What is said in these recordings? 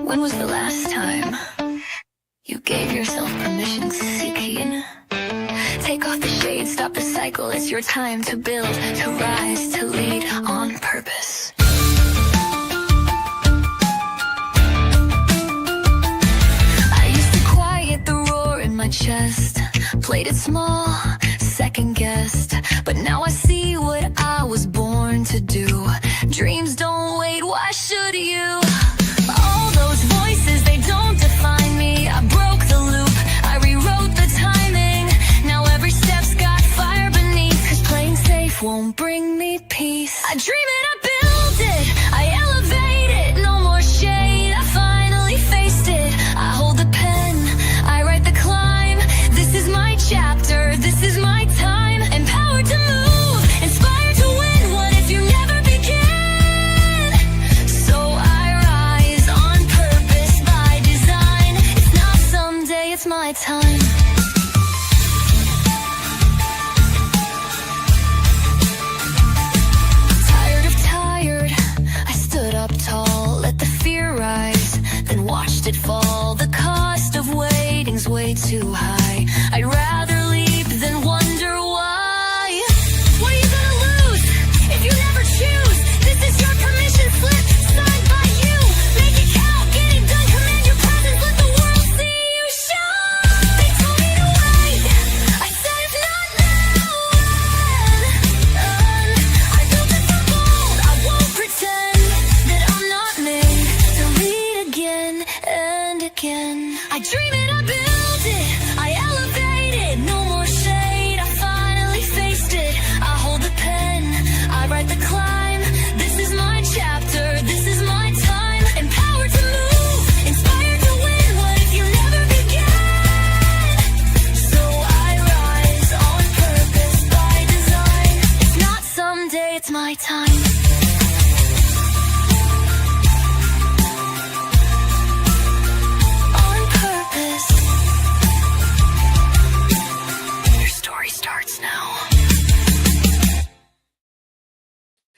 When was the last time you gave yourself permission to see clean? Take off the shades, stop the cycle. It's your time to build, to rise, to lead on purpose. I used to quiet the roar in my chest, played it small, second guessed. But now I see what I was born to do. Dreams don't wait, why should you? All those voices, they don't define me. I broke the loop, I rewrote the timing. Now every step's got fire beneath, 'cause playing safe won't bring me peace. I dream it, I build it, I elevate it. No more shade, I finally faced it. I hold the pen, I write the climb. This is my chapter, this is my time. Empowered to move, inspired to win. What if you never begin? So I rise on purpose by design. It's not someday, it's my time. Tired of tired, I stood up tall, let the fear rise, then watched it fall. The cost of waiting's way too high. I'd rather leap than wonder why. What are you gonna lose if you never choose? This is your permission slip, signed by you. Make it count, get it done, command your presence, let the world see you shine. They told me to wait, I said if not now, when? I built it for bold, I won't pretend that I'm not made to lead again and again. I dream it, I build it, I elevate it. No more shade, I finally faced it. I hold the pen, I write the climb. This is my chapter, this is my time. Empowered to move, inspired to win. What if you never begin? So I rise on purpose by design. It's not someday, it's my time. On purpose. Your story starts now.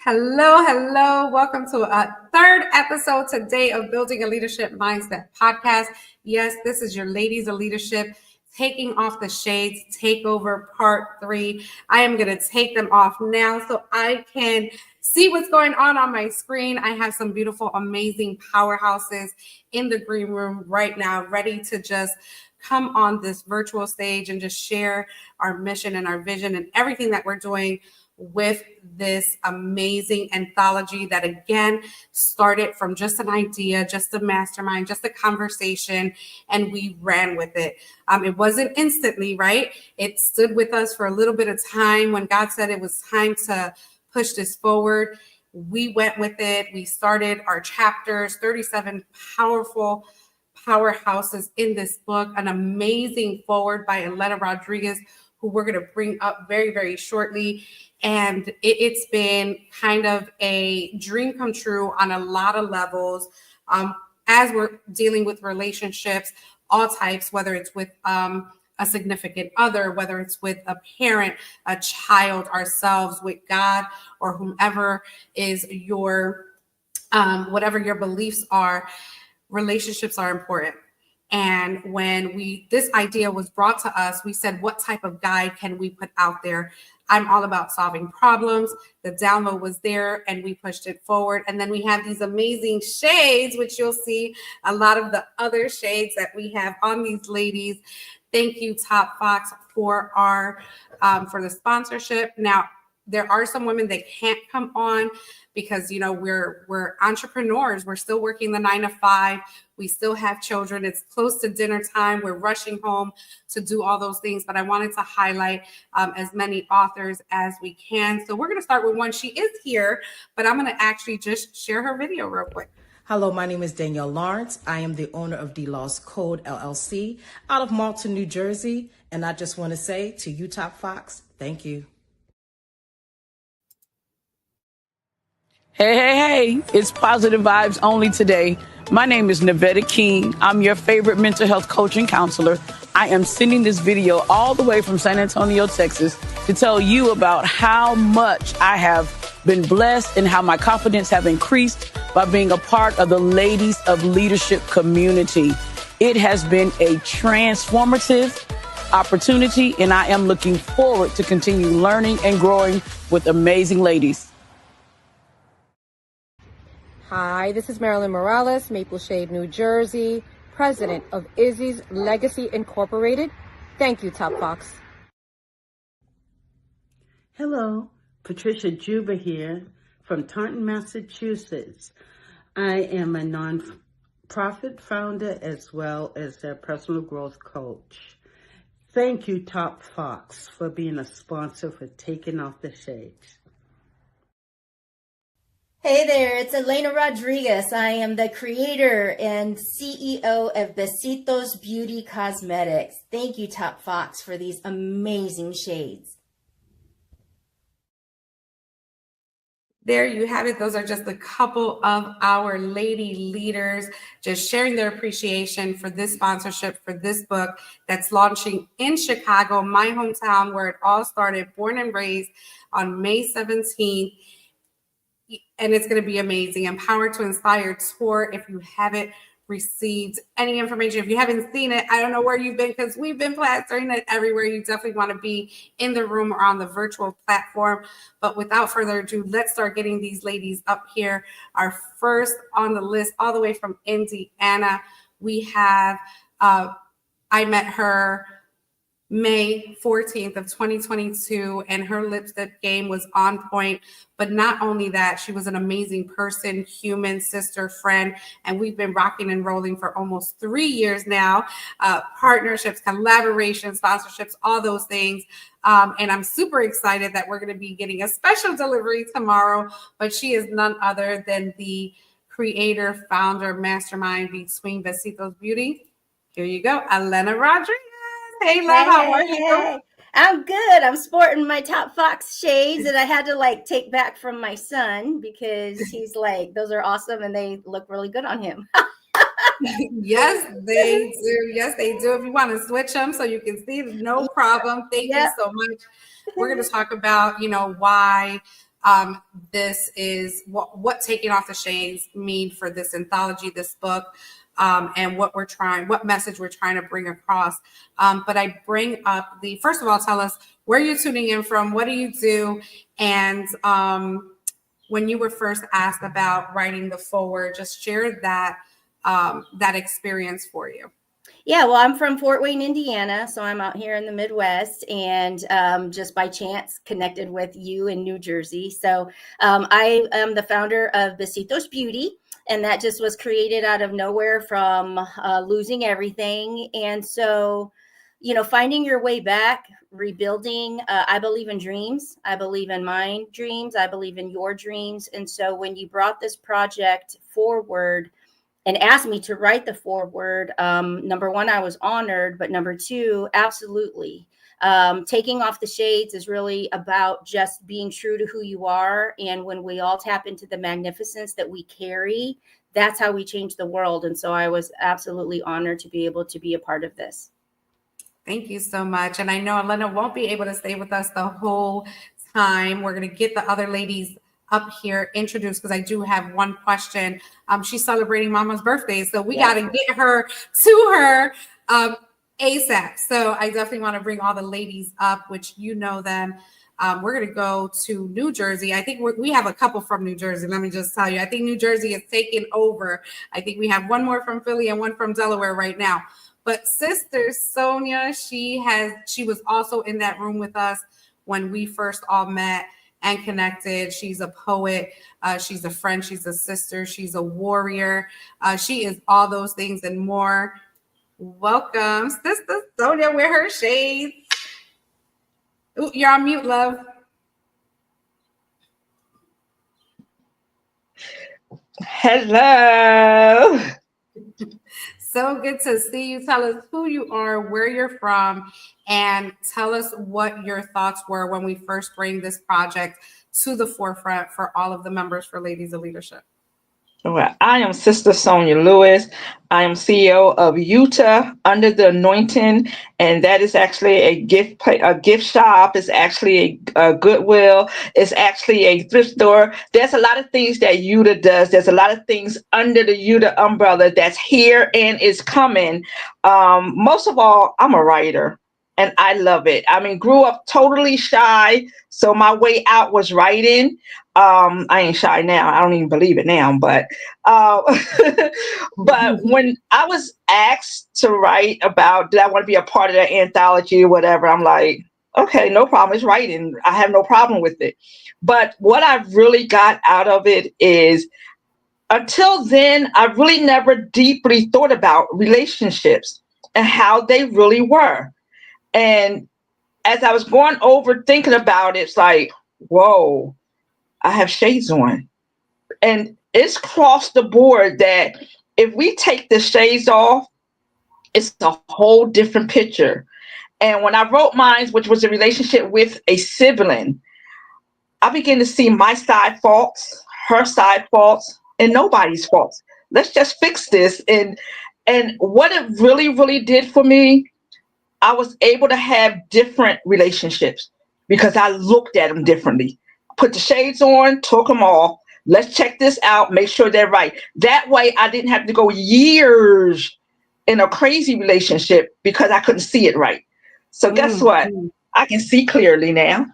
Hello. Welcome to a third episode today of Building a Leadership Mindset podcast. Yes, this is your Ladies of Leadership Taking Off the Shades Takeover Part 3. I am going to take them off now so I can see what's going on my screen. I have some beautiful, amazing powerhouses in the green room right now, ready to just come on this virtual stage and just share our mission and our vision and everything that we're doing with this amazing anthology that, again, started from just an idea, just a mastermind, just a conversation, and we ran with it. It wasn't instantly, right? It stood with us for a little bit of time. When God said it was time to push this forward, we went with it. We started our chapters, 37 powerful powerhouses in this book, an amazing forward by Elena Rodriguez, who we're going to bring up very, very shortly. And it's been kind of a dream come true on a lot of levels, as we're dealing with relationships, all types, whether it's with a significant other, whether it's with a parent, a child, ourselves, with God, or whomever is your, whatever your beliefs are. Relationships are important. And when this idea was brought to us, we said, what type of guide can we put out there? I'm all about solving problems. The download was there and we pushed it forward. And then we have these amazing shades, which you'll see a lot of the other shades that we have on these ladies. Thank you, Top Fox, for for the sponsorship. Now, there are some women that can't come on because, you know, we're entrepreneurs. We're still working the 9 to 5. We still have children. It's close to dinner time. We're rushing home to do all those things. But I wanted to highlight as many authors as we can. So we're going to start with one. She is here, but I'm going to actually just share her video real quick. Hello, my name is Danielle Lawrence. I am the owner of D-Laws Code LLC out of Malton, New Jersey. And I just want to say to you, Top Fox, thank you. Hey, it's positive vibes only today. My name is Nevada King. I'm your favorite mental health coach and counselor. I am sending this video all the way from San Antonio, Texas, to tell you about how much I have been blessed and how my confidence have increased by being a part of the Ladies of Leadership community. It has been a transformative opportunity, and I am looking forward to continue learning and growing with amazing ladies. Hi, this is Marilyn Morales, Maple Shade, New Jersey, president of Izzy's Legacy Incorporated. Thank you, Top Fox. Hello, Patricia Juba here from Taunton, Massachusetts. I am a nonprofit founder as well as a personal growth coach. Thank you, Top Fox, for being a sponsor for Taking Off the Shades. Hey there, it's Elena Rodriguez. I am the creator and CEO of Besitos Beauty Cosmetics. Thank you, Top Fox, for these amazing shades. There you have it. Those are just a couple of our lady leaders just sharing their appreciation for this sponsorship for this book that's launching in Chicago, my hometown, where it all started, born and raised, on May 17th. And it's going to be amazing. Empower to Inspire tour. If you haven't received any information, if you haven't seen it, I don't know where you've been, because we've been plastering it everywhere. You definitely want to be in the room or on the virtual platform. But without further ado, let's start getting these ladies up here. Our first on the list, all the way from Indiana, we have, I met her May 14th of 2022, and her lipstick game was on point. But not only that, she was an amazing person, human, sister, friend, and we've been rocking and rolling for almost 3 years now. Partnerships, collaborations, sponsorships, all those things. And I'm super excited that we're going to be getting a special delivery tomorrow, but she is none other than the creator, founder, mastermind between Besitos Beauty. Here you go, Elena Rodriguez. Hey, love, how are you? I'm good. I'm sporting my Top Fox shades that I had to take back from my son, because he's like, those are awesome and they look really good on him. Yes, they do. Yes, they do. If you want to switch them so you can see, no problem. Thank you so much. We're going to talk about, why this is what Taking Off the Shades mean for this anthology, this book. And what message we're trying to bring across. But I bring up first of all, tell us where you're tuning in from, what do you do? And when you were first asked about writing the foreword, just share that experience for you. Yeah, well, I'm from Fort Wayne, Indiana, so I'm out here in the Midwest, and just by chance connected with you in New Jersey. So I am the founder of Besitos Beauty, and that just was created out of nowhere from losing everything. And so, finding your way back, rebuilding. I believe in dreams. I believe in my dreams. I believe in your dreams. And so when you brought this project forward and asked me to write the foreword, number one, I was honored, but number two, absolutely. Taking Off the Shades is really about just being true to who you are. And when we all tap into the magnificence that we carry, that's how we change the world. And so I was absolutely honored to be able to be a part of this. Thank you so much. And I know Elena won't be able to stay with us the whole time. We're going to get the other ladies up here introduced, because I do have one question. She's celebrating Mama's birthday, so we got to get her to her ASAP. So I definitely want to bring all the ladies up, which you know them. We're going to go to New Jersey. I think we have a couple from New Jersey. Let me just tell you, I think New Jersey is taking over. I think we have one more from Philly and one from Delaware right now. But Sister Sonia, she was also in that room with us when we first all met and connected. She's a poet. She's a friend. She's a sister. She's a warrior. She is all those things and more. Welcome, Sister Sonia, with her shades. Ooh, you're on mute, love. Hello. So good to see you. Tell us who you are, where you're from, and tell us what your thoughts were when we first bring this project to the forefront for all of the members for Ladies of Leadership. Well, I am Sister Sonia Lewis. I am CEO of Utah Under the Anointing, and that is actually a gift shop. It's actually a Goodwill. It's actually a thrift store. There's a lot of things that Utah does. There's a lot of things under the Utah umbrella that's here and is coming. Most of all, I'm a writer. And I love it. I mean, grew up totally shy, so my way out was writing. I ain't shy now. I don't even believe it now, but uh, but when I was asked to write about, did I want to be a part of that anthology or whatever, I'm like, okay, no problem. It's writing. I have no problem with it. But what I really got out of it is, until then, I really never deeply thought about relationships and how they really were. And as I was going over thinking about it, it's like, whoa, I have shades on. And it's across the board that if we take the shades off, it's a whole different picture. And when I wrote mine, which was a relationship with a sibling, I began to see my side faults, her side faults, and nobody's faults. Let's just fix this. And what it really, really did for me, I was able to have different relationships because I looked at them differently. Put the shades on, took them off. Let's check this out, make sure they're right. That way, I didn't have to go years in a crazy relationship because I couldn't see it right. So, guess what? I can see clearly now.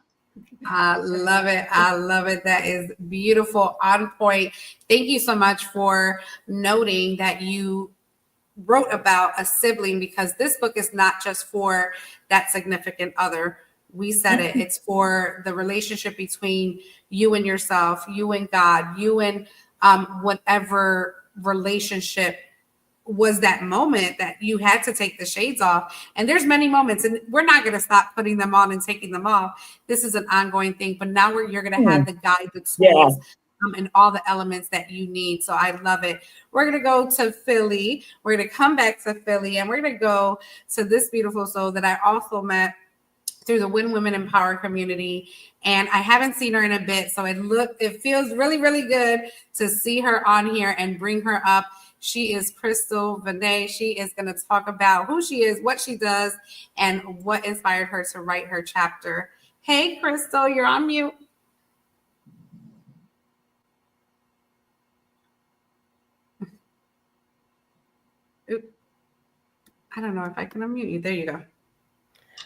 I love it. I love it. That is beautiful, on point. Thank you so much for noting that you wrote about a sibling, because this book is not just for that significant other. We said it. It's for the relationship between you and yourself, you and God, you and whatever relationship was that moment that you had to take the shades off. And there's many moments, and we're not going to stop putting them on and taking them off. This is an ongoing thing, but now you're going to have the guide, the tools, and all the elements that you need. So I love it. We're going to go to Philly. We're going to come back to Philly, and we're going to go to this beautiful soul that I also met through the Win Women Empower community. And I haven't seen her in a bit. So it feels really, really good to see her on here and bring her up. She is Crystal Vinay. She is going to talk about who she is, what she does, and what inspired her to write her chapter. Hey, Crystal, you're on mute. Oop. I don't know if I can unmute you. There you go.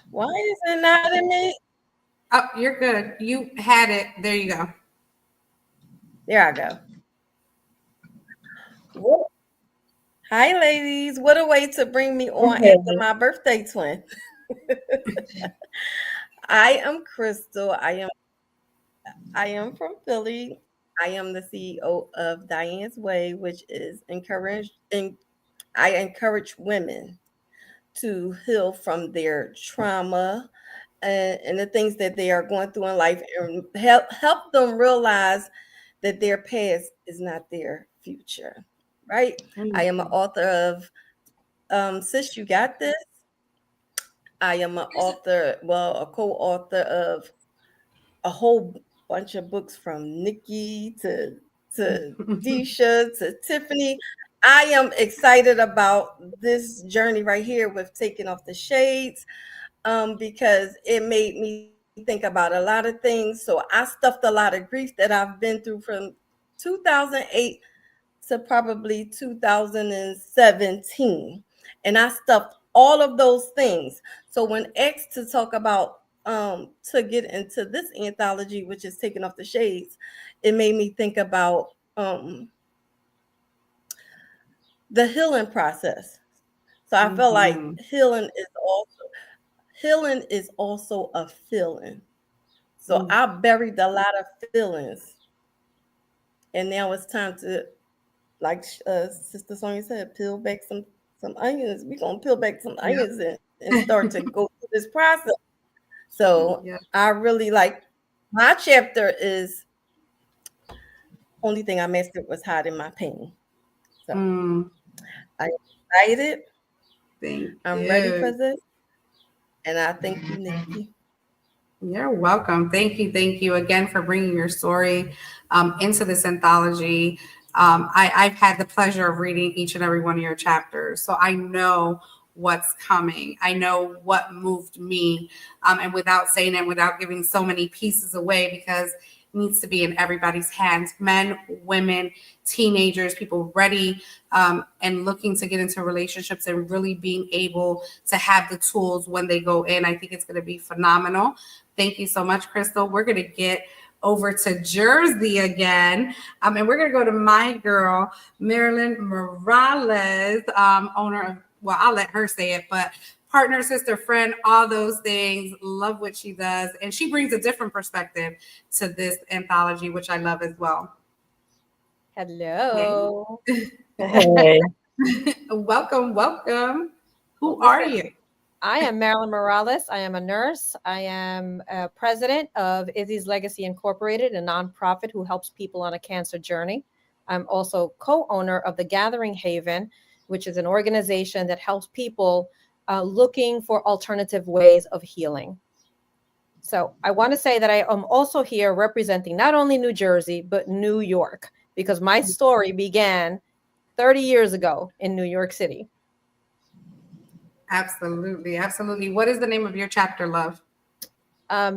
Why is it not in me? Oh, you're good. You had it. There you go. There I go. What? Hi, ladies. What a way to bring me on after my birthday twin. I am Crystal. I am from Philly. I am the CEO of Diane's Way, which is I encourage women to heal from their trauma and the things that they are going through in life, and help them realize that their past is not their future. Right? I am an author of Sis, You Got This. I am a co-author of a whole bunch of books, from Nikki to Deisha to Tiffany. I am excited about this journey right here with taking off the shades, because it made me think about a lot of things. So I stuffed a lot of grief that I've been through from 2008 to probably 2017. And I stuffed all of those things. So when asked to talk about to get into this anthology, which is Taking Off the Shades, it made me think about the healing process. So I feel like healing is also a feeling. So I buried a lot of feelings, and now it's time to, like Sister Sonia said, peel back some onions. We're gonna peel back some onions and start to go through this process. So I really like my chapter is only thing I mastered was hiding my pain. So I'm excited. I'm ready for this. And I thank you, Nikki. You're welcome. Thank you. Thank you again for bringing your story into this anthology. I've had the pleasure of reading each and every one of your chapters, so I know what's coming. I know what moved me, and without saying it, without giving so many pieces away, because it needs to be in everybody's hands: men, women, teenagers, people ready and looking to get into relationships and really being able to have the tools when they go in. I think it's going to be phenomenal. Thank you so much, Crystal. We're going to get over to Jersey again. And we're going to go to my girl, Marilyn Morales, owner of, well, I'll let her say it, but partner, sister, friend, all those things. Love what she does. And she brings a different perspective to this anthology, which I love as well. Hello. Hey. Welcome, welcome. Who are you? I am Marilyn Morales. I am a nurse. I am president of Izzy's Legacy Incorporated, a nonprofit who helps people on a cancer journey. I'm also co-owner of the Gathering Haven, which is an organization that helps people looking for alternative ways of healing. So I want to say that I am also here representing not only New Jersey, but New York, because my story began 30 years ago in New York City. Absolutely, absolutely. What is the name of your chapter, love?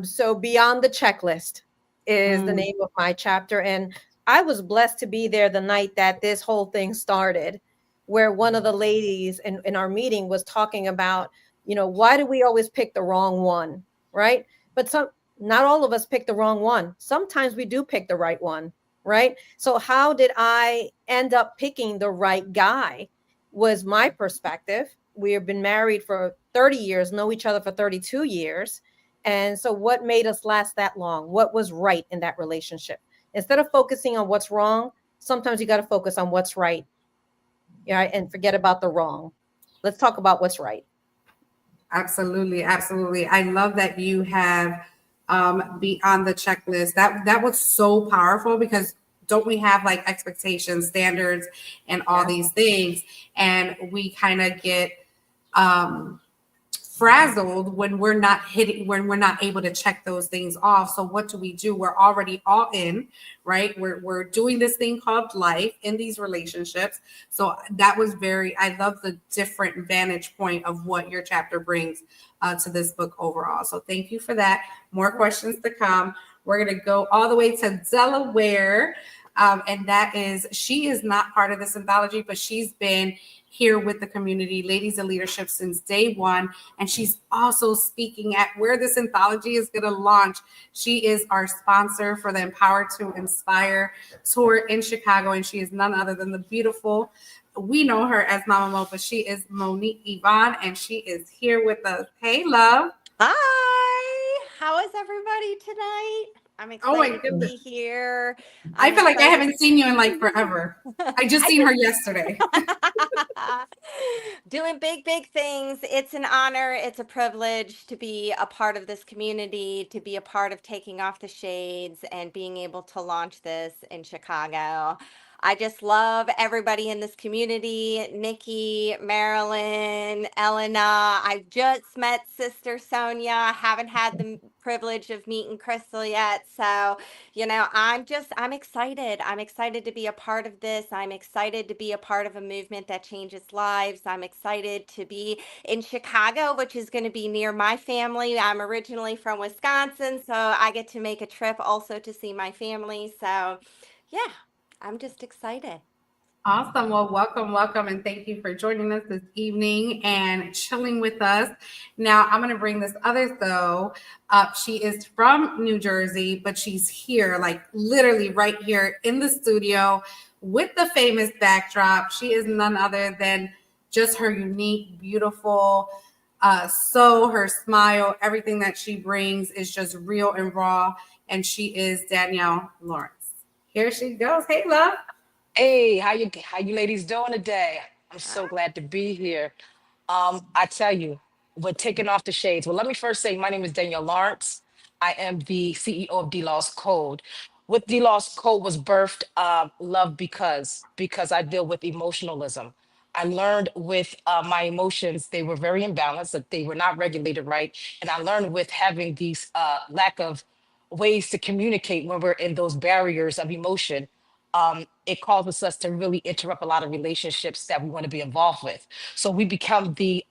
So Beyond the Checklist is the name of my chapter. And I was blessed to be there the night that this whole thing started, where one of the ladies in our meeting was talking about, why do we always pick the wrong one, right? But not all of us pick the wrong one. Sometimes we do pick the right one, right? So how did I end up picking the right guy was my perspective. We have been married for 30 years, know each other for 32 years. And so what made us last that long? What was right in that relationship? Instead of focusing on what's wrong, sometimes you got to focus on what's right. Yeah, and forget about the wrong. Let's talk about what's right. Absolutely, absolutely. I love that you have Beyond the Checklist. That was so powerful, because don't we have like expectations, standards, and all these things, and we kind of get frazzled when we're not able to check those things off. So what do? We're already all in, right? We're doing this thing called life in these relationships. So that was I love the different vantage point of what your chapter brings to this book overall. So thank you for that. More questions to come. We're going to go all the way to Delaware. And that is, she is not part of this anthology, but she's been here with the community, Ladies of Leadership, since day one. And she's also speaking at where this anthology is going to launch. She is our sponsor for the Empower to Inspire tour in Chicago. And she is none other than the beautiful, we know her as Mama Mo, but she is Monique Yvonne, and she is here with us. Hey, love. Hi, how is everybody tonight? I'm excited to be here. I feel like I haven't seen you in like forever. I just seen her yesterday. Doing big, big things. It's an honor. It's a privilege to be a part of this community, to be a part of Taking Off the Shades and being able to launch this in Chicago. I just love everybody in this community. Nikki, Marilyn, Elena. I've just met Sister Sonia. I haven't had the privilege of meeting Crystal yet. So, I'm excited. I'm excited to be a part of this. I'm excited to be a part of a movement that changes lives. I'm excited to be in Chicago, which is going to be near my family. I'm originally from Wisconsin, so I get to make a trip also to see my family. So, yeah. I'm just excited. Awesome. Well, welcome, and thank you for joining us this evening and chilling with us. Now, I'm going to bring this other though up. She is from New Jersey, but she's here, like literally right here in the studio with the famous backdrop. She is none other than just her unique, beautiful her smile, everything that she brings is just real and raw. And she is Danielle Lawrence. Here she goes. Hey, love. Hey, how you ladies doing today? I'm so glad to be here. I tell you, we're taking off the shades. Well, let me first say my name is Danielle Lawrence. I am the CEO of D-Lost Code. With D-Lost Code was birthed love because I deal with emotionalism. I learned with my emotions, they were very imbalanced, that they were not regulated right. And I learned with having these lack of ways to communicate when we're in those barriers of emotion. it causes us to really interrupt a lot of relationships that we want to be involved with. So we become the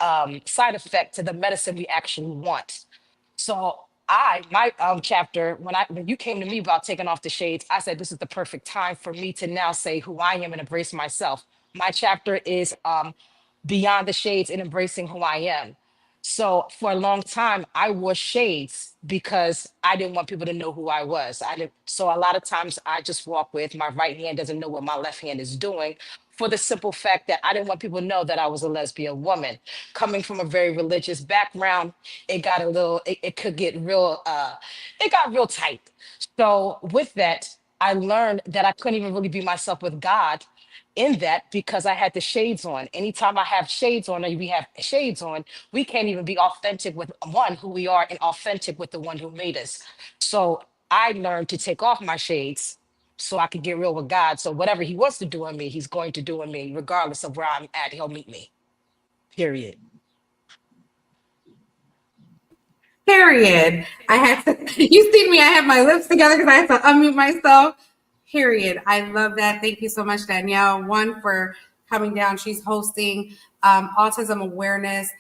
side effect to the medicine we actually want. So my chapter, when you came to me about taking off the shades, I said this is the perfect time for me to now say who I am and embrace myself. My chapter is beyond the shades and embracing who I am. So for a long time, I wore shades because I didn't want people to know who I was. I didn't. So a lot of times I just walk with my right hand doesn't know what my left hand is doing, for the simple fact that I didn't want people to know that I was a lesbian woman. Coming from a very religious background, it could get it got real tight. So with that, I learned that I couldn't even really be myself with God in that, because I had the shades on. Anytime I have shades on, or we have shades on, we can't even be authentic with one who we are and authentic with the one who made us. So I learned to take off my shades so I could get real with God. So whatever he wants to do in me, he's going to do in me, regardless of where I'm at, he'll meet me. Period. Period. I had to, you see me, I have my lips together because I had to unmute myself. Period. I love that. Thank you so much, Danielle. One, for coming down. She's hosting autism awareness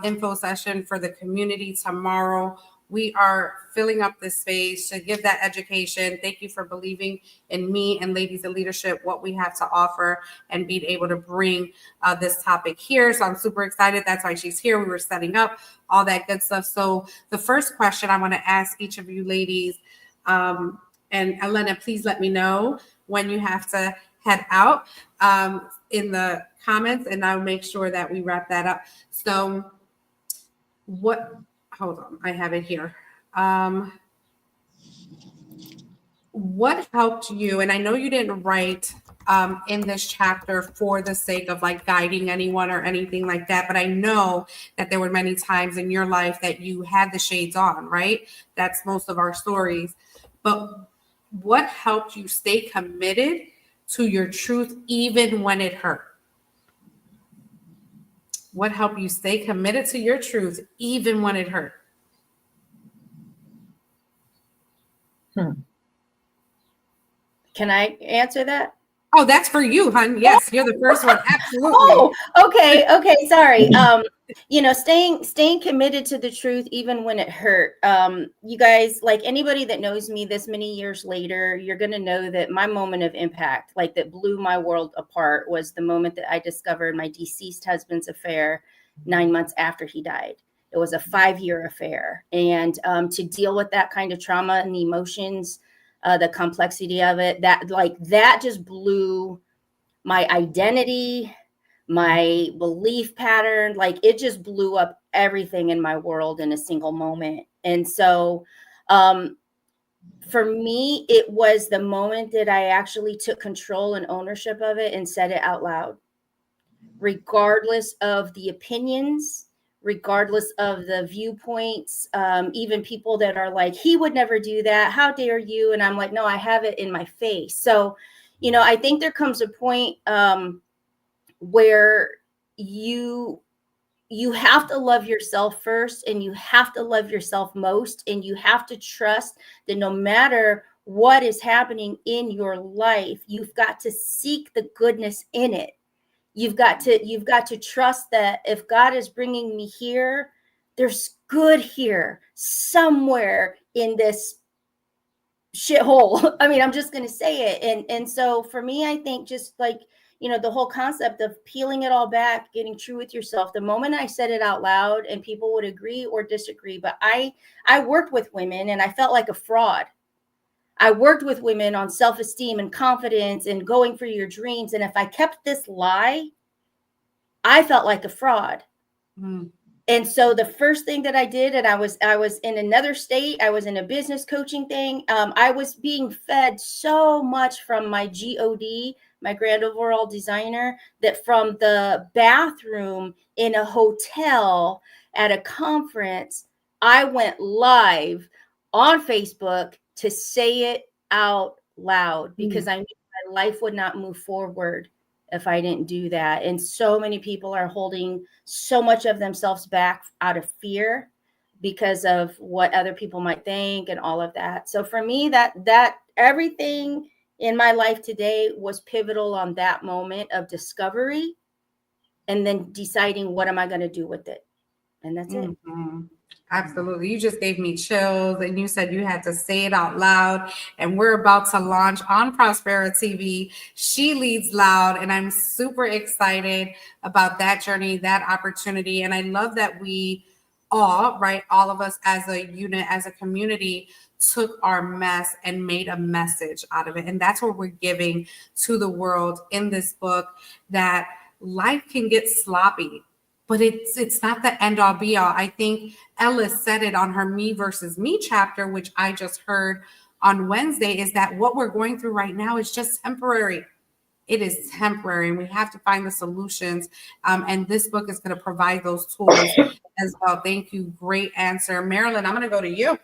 info session for the community tomorrow. We are filling up this space to give that education. Thank you for believing in me and Ladies of Leadership, what we have to offer, and being able to bring this topic here. So I'm super excited. That's why she's here. We were setting up all that good stuff. So the first question I want to ask each of you ladies, and Elena, please let me know when you have to head out in the comments, and I'll make sure that we wrap that up. So hold on, I have it here. What helped you, and I know you didn't write in this chapter for the sake of like guiding anyone or anything like that, but I know that there were many times in your life that you had the shades on, right? That's most of our stories. But what helped you stay committed to your truth even when it hurt? What helped you stay committed to your truth even when it hurt? Can I answer that? Oh, that's for you, hon. Yes, you're the first one. Absolutely. Oh, okay. Sorry. Staying committed to the truth even when it hurt. You guys, like anybody that knows me this many years later, you're gonna know that my moment of impact, like that blew my world apart, was the moment that I discovered my deceased husband's affair 9 months after he died. It was a 5-year affair, and to deal with that kind of trauma and the emotions, the complexity of it, that just blew my identity, my belief pattern, like it just blew up everything in my world in a single moment. And so for me, it was the moment that I actually took control and ownership of it and said it out loud, regardless of the opinions, regardless of the viewpoints, even people that are like, he would never do that, how dare you? And I'm like, no, I have it in my face. So I think there comes a point where you have to love yourself first, and you have to love yourself most, and you have to trust that no matter what is happening in your life, you've got to seek the goodness in it. You've got to trust that if God is bringing me here, there's good here somewhere in this shithole. I mean, I'm just going to say it. And so for me, I think just like, the whole concept of peeling it all back, getting true with yourself. The moment I said it out loud, and people would agree or disagree, but I worked with women and I felt like a fraud. I worked with women on self-esteem and confidence and going for your dreams. And if I kept this lie, I felt like a fraud. And so the first thing that I did, and I was in another state, I was in a business coaching thing. I was being fed so much from my GOD, my grand overall designer, that from the bathroom in a hotel at a conference, I went live on Facebook to say it out loud, because I knew my life would not move forward if I didn't do that. And so many people are holding so much of themselves back out of fear because of what other people might think and all of that. So for me, that everything in my life today was pivotal on that moment of discovery and then deciding what am I going to do with it. And that's it. Absolutely. You just gave me chills, and you said you had to say it out loud. And we're about to launch on Prospera TV. She Leads Loud, and I'm super excited about that journey, that opportunity. And I love that we all, right, all of us as a unit, as a community, took our mess and made a message out of it. And that's what we're giving to the world in this book, that life can get sloppy, but it's not the end all be all. I think Ellis said it on her Me versus Me chapter, which I just heard on Wednesday, is that what we're going through right now is just temporary. It is temporary, and we have to find the solutions. And this book is going to provide those tools as well. Thank you. Great answer. Marilyn, I'm going to go to you.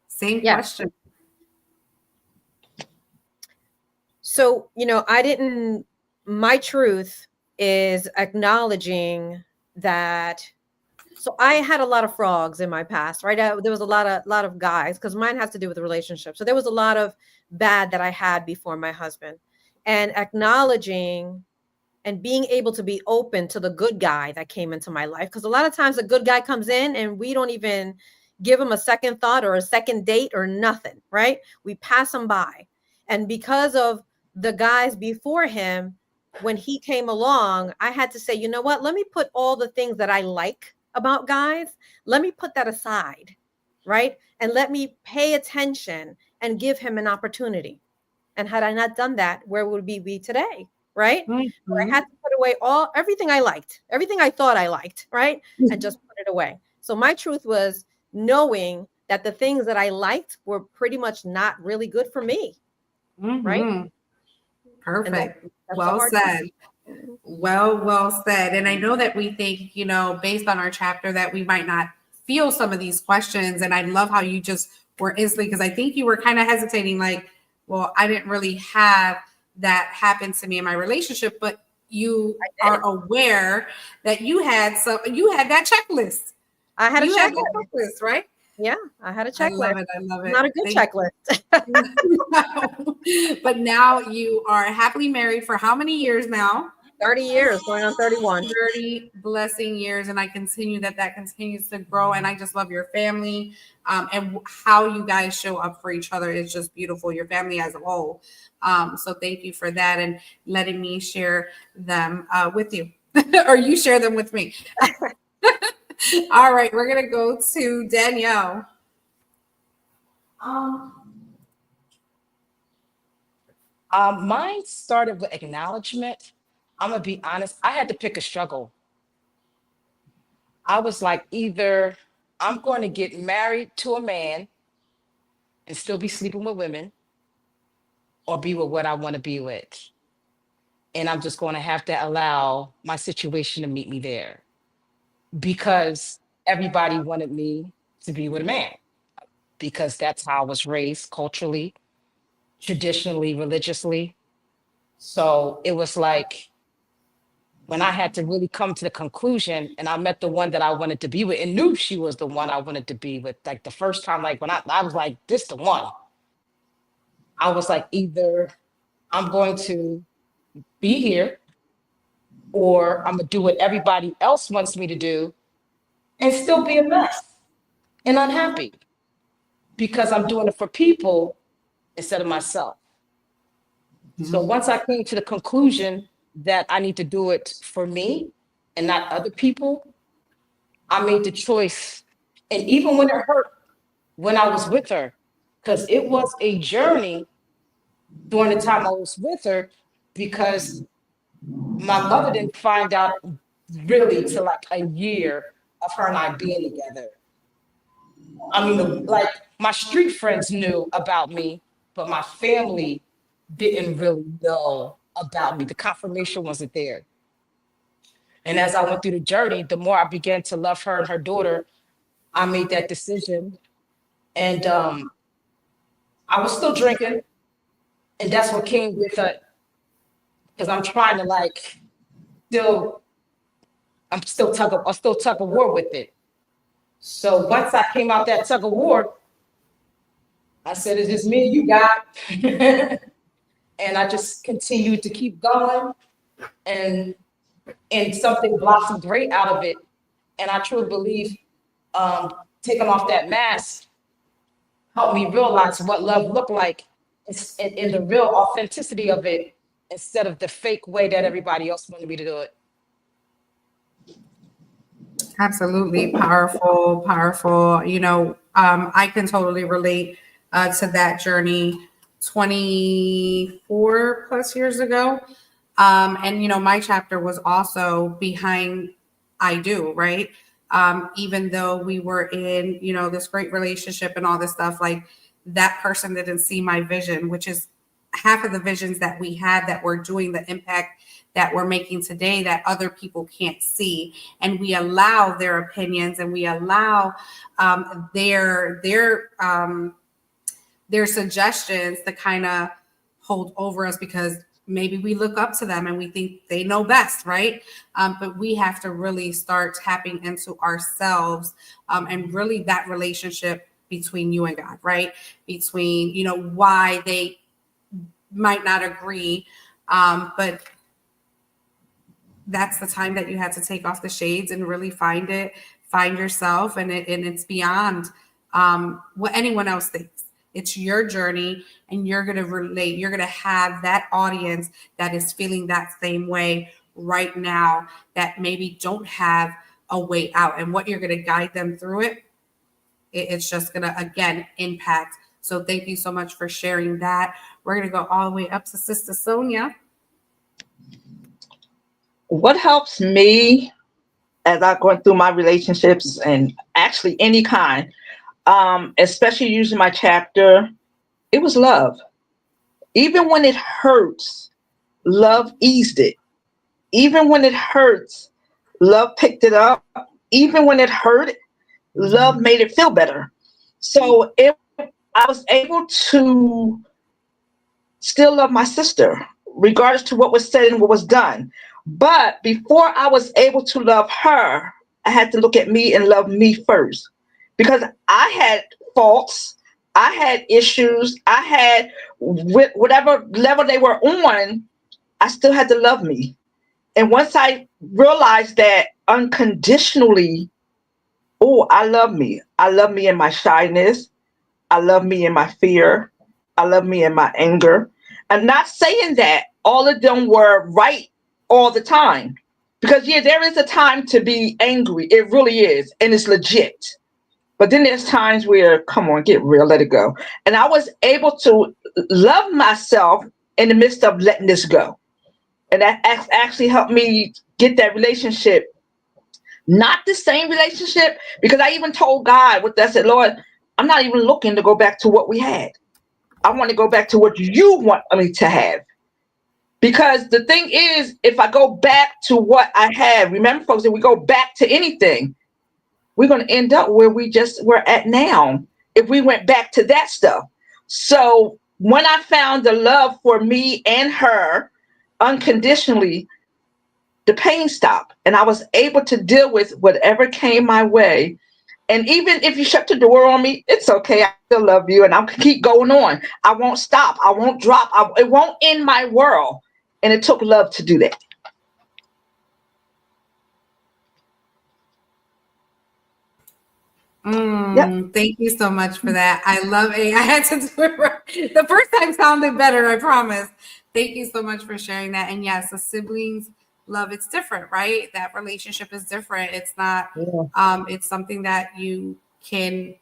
Same question. So, my truth is acknowledging that. So I had a lot of frogs in my past, right? There was a lot of guys, because mine has to do with the relationship. So there was a lot of bad that I had before my husband, and acknowledging and being able to be open to the good guy that came into my life. Because a lot of times the good guy comes in and we don't even give him a second thought or a second date or nothing, right? We pass him by. And because of the guys before him, when he came along, I had to say, you know what? Let me put all the things that I like about guys, let me put that aside, right? And let me pay attention and give him an opportunity. And had I not done that, where would we be today, right? So I had to put away everything I liked, everything I thought I liked, right? And just put it away. So my truth was knowing that the things that I liked were pretty much not really good for me, right? Perfect. That's Well said. Well said. And I know that we think, based on our chapter, that we might not feel some of these questions. And I love how you just were instantly, because I think you were kind of hesitating, like, well, I didn't really have that happen to me in my relationship, but you are aware that you had that checklist. I had a checklist, right? Yeah, I had a checklist. I love it. Not a good checklist. But now you are happily married for how many years now? 30 years, going on 31. 30 blessing years. And I continue that continues to grow. And I just love your family, and how you guys show up for each other is just beautiful. Your family as a whole. So thank you for that and letting me share them with you, or you share them with me. All right, we're going to go to Danielle. Mine started with acknowledgement. I'm gonna be honest, I had to pick a struggle. I was like, either I'm going to get married to a man and still be sleeping with women, or be with what I want to be with. And I'm just going to have to allow my situation to meet me there, because everybody wanted me to be with a man, because that's how I was raised culturally, traditionally, religiously. So it was like, when I had to really come to the conclusion, and I met the one that I wanted to be with and knew she was the one I wanted to be with, like the first time, like when I was like, this the one. I was like, either I'm going to be here, or I'm gonna do what everybody else wants me to do and still be a mess and unhappy, because I'm doing it for people instead of myself. So once I came to the conclusion that I need to do it for me and not other people, I made the choice. And even when it hurt, when I was with her, because it was a journey during the time I was with her, because my mother didn't find out really till like a year of her and I being together. I mean, like my street friends knew about me, but my family didn't really know about me. The confirmation wasn't there. And as I went through the journey, the more I began to love her and her daughter, I made that decision. And I was still drinking. And that's what came with it. Because I'm trying to like I'm still tug of war with it. So once I came out that tug of war, I said, "Is this me you got?" And I just continued to keep going, and something blossomed great out of it. And I truly believe taking off that mask helped me realize what love looked like in the real authenticity of it, instead of the fake way that everybody else wanted me to do it. Absolutely powerful, powerful. I can totally relate to that journey 24 plus years ago. And my chapter was also behind I do, right? Even though we were in, this great relationship and all this stuff, like that person didn't see my vision, which is half of the visions that we had that we're doing, the impact that we're making today that other people can't see. And we allow their opinions and we allow their suggestions to kind of hold over us because maybe we look up to them and we think they know best, right? But we have to really start tapping into ourselves and really that relationship between you and God, right? Between, why they might not agree, but that's the time that you had to take off the shades and really find yourself, and it's beyond what anyone else thinks. It's your journey, and you're going to relate. You're going to have that audience that is feeling that same way right now, that maybe don't have a way out, and what you're going to guide them through it's just going to, again, impact. So thank you so much for sharing that. We're going to go all the way up to Sister Sonia. What helps me as I'm going through my relationships, and actually any kind, especially using my chapter, it was love. Even when it hurts, love eased it. Even when it hurts, love picked it up. Even when it hurt, love made it feel better. So if I was able to still love my sister, regardless to what was said and what was done. But before I was able to love her, I had to look at me and love me first, because I had faults, I had issues, I had whatever level they were on, I still had to love me. And once I realized that unconditionally, oh, I love me. I love me in my shyness. I love me in my fear. I love me in my anger. I'm not saying that all of them were right all the time, because yeah, there is a time to be angry. It really is. And it's legit. But then there's times where, come on, get real, let it go. And I was able to love myself in the midst of letting this go. And that actually helped me get that relationship. Not the same relationship, because I even told God what I said, Lord, I'm not even looking to go back to what we had. I want to go back to what you want me to have. Because the thing is, if I go back to what I have, remember, folks, if we go back to anything, we're going to end up where we're at now if we went back to that stuff. So when I found the love for me and her unconditionally, the pain stopped, and I was able to deal with whatever came my way. And even if you shut the door on me, it's okay. I still love you, and I'll keep going on. I won't stop. I won't drop. It won't end my world. And it took love to do that. Yep. Thank you so much for that. I love it. I had to do it right. The first time sounded better, I promise. Thank you so much for sharing that. And yes, the siblings love, it's different, right? That relationship is different. It's not, it's something that you can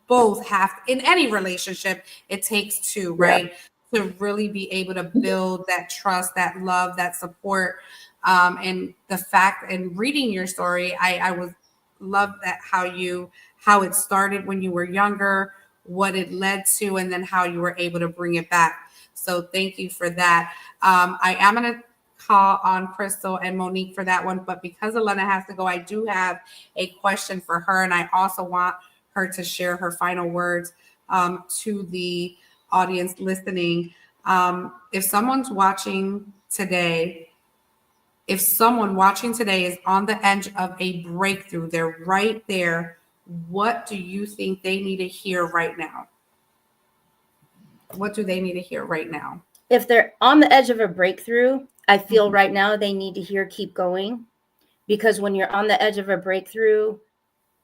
both have in any relationship. It takes two, right? To really be able to build that trust, that love, that support. And the fact, and reading your story, I was love that how it started when you were younger, what it led to, and then how you were able to bring it back. So thank you for that. I am going to call on Crystal and Monique for that one, but because Elena has to go, I do have a question for her, and I also want her to share her final words to the audience listening. If someone watching today is on the edge of a breakthrough, they're right there, what do you think they need to hear right now? What do they need to hear right now? If they're on the edge of a breakthrough, I feel right now they need to hear keep going, because when you're on the edge of a breakthrough,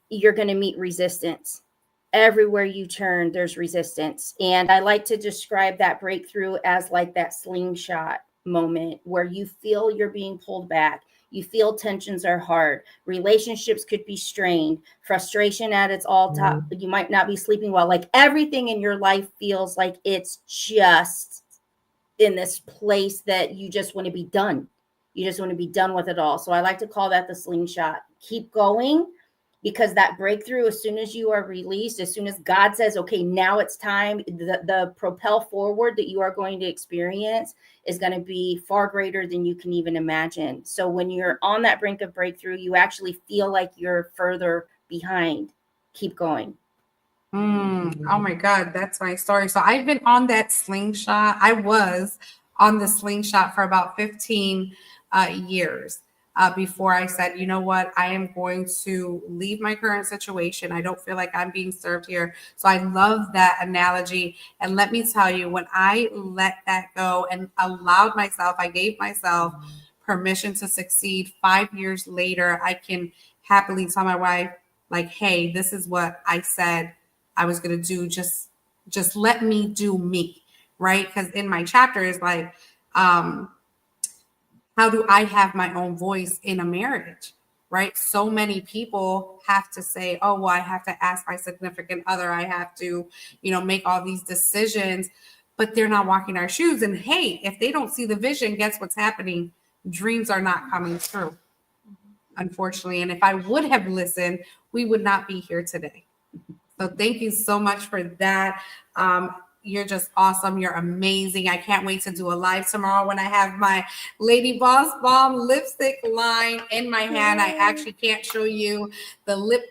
you're going to meet resistance. Everywhere you turn, there's resistance. And I like to describe that breakthrough as like that slingshot moment where you feel you're being pulled back. You feel tensions are hard. Relationships could be strained. Frustration at its all top. You might not be sleeping well. Like everything in your life feels like it's just in this place that you just want to be done. You just want to be done with it all. So I like to call that the slingshot. Keep going, because that breakthrough, as soon as you are released, as soon as God says, okay, now it's time, the propel forward that you are going to experience is going to be far greater than you can even imagine. So when you're on that brink of breakthrough, you actually feel like you're further behind. Keep going. Oh my God, that's my story. So I've been on that slingshot. I was on the slingshot for about 15 years before I said, you know what, I am going to leave my current situation. I don't feel like I'm being served here. So I love that analogy. And let me tell you, when I let that go and allowed myself, I gave myself permission to succeed, 5 years later, I can happily tell my wife, like, hey, this is what I said I was going to do. Just let me do me, right? Because in my chapter is like, how do I have my own voice in a marriage, right? So many people have to say, oh, well, I have to ask my significant other. I have to, make all these decisions, but they're not walking our shoes. And hey, if they don't see the vision, guess what's happening? Dreams are not coming true, unfortunately. And if I would have listened, we would not be here today. So thank you so much for that. You're just awesome. You're amazing. I can't wait to do a live tomorrow when I have my Lady Boss BALM lipstick line in my hand. I actually can't show you the lip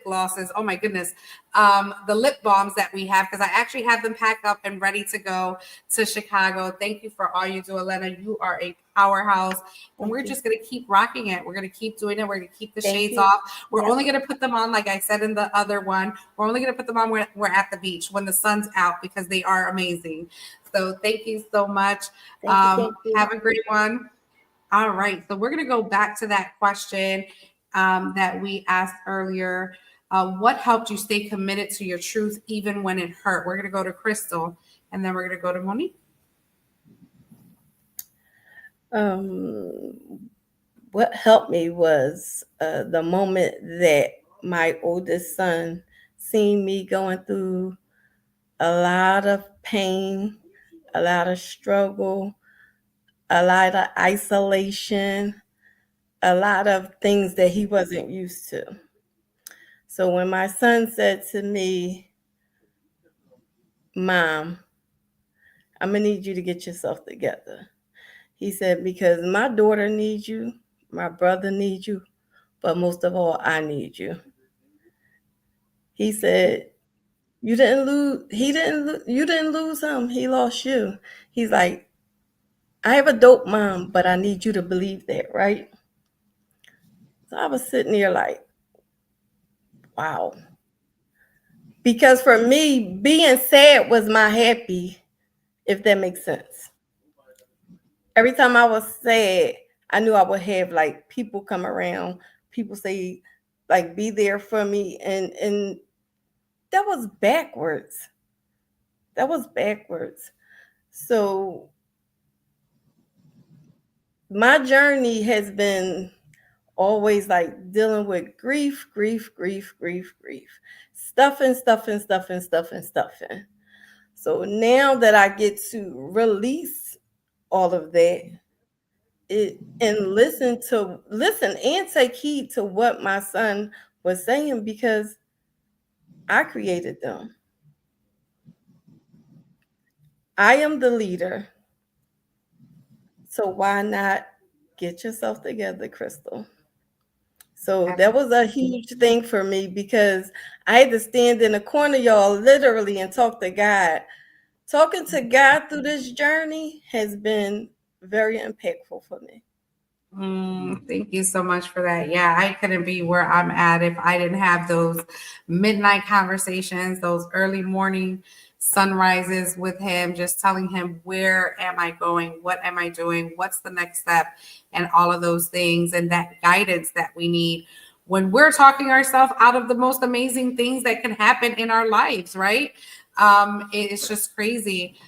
glosses. Oh my goodness. The lip balms that we have, because I actually have them packed up and ready to go to Chicago. Thank you for all you do, Elena. You are a powerhouse. And we're just going to keep rocking it. We're going to keep doing it. We're going to keep the shades off. We're only going to put them on, like I said in the other one, we're only going to put them on when we're at the beach, when the sun's out, because they are amazing. So thank you so much. Thank you. Have a great one. All right. So we're going to go back to that question that we asked earlier. What helped you stay committed to your truth even when it hurt? We're going to go to Crystal, and then we're going to go to Monique. What helped me was the moment that my oldest son seen me going through a lot of pain, a lot of struggle, a lot of isolation, a lot of things that he wasn't used to. So when my son said to me, Mom, I'm going to need you to get yourself together. He said, because my daughter needs you, my brother needs you, but most of all, I need you. He said, you didn't lose him. He lost you. He's like, I have a dope mom, but I need you to believe that, right? So I was sitting there like, wow. Because for me, being sad was my happy, if that makes sense. Every time I was sad, I knew I would have like people come around, people say, like, be there for me. And that was backwards. That was backwards. So my journey has been always like dealing with grief. Stuffing. So now that I get to release all of that and listen and take heed to what my son was saying, because I created them. I am the leader. So why not get yourself together, Crystal? So that was a huge thing for me, because I had to stand in a corner, y'all, literally, and talk to God. Talking to God through this journey has been very impactful for me. Thank you so much for that. Yeah, I couldn't be where I'm at if I didn't have those midnight conversations, those early morning sunrises with him, just telling him, where am I going? What am I doing? What's the next step? And all of those things, and that guidance that we need when we're talking ourselves out of the most amazing things that can happen in our lives, right? It's just crazy.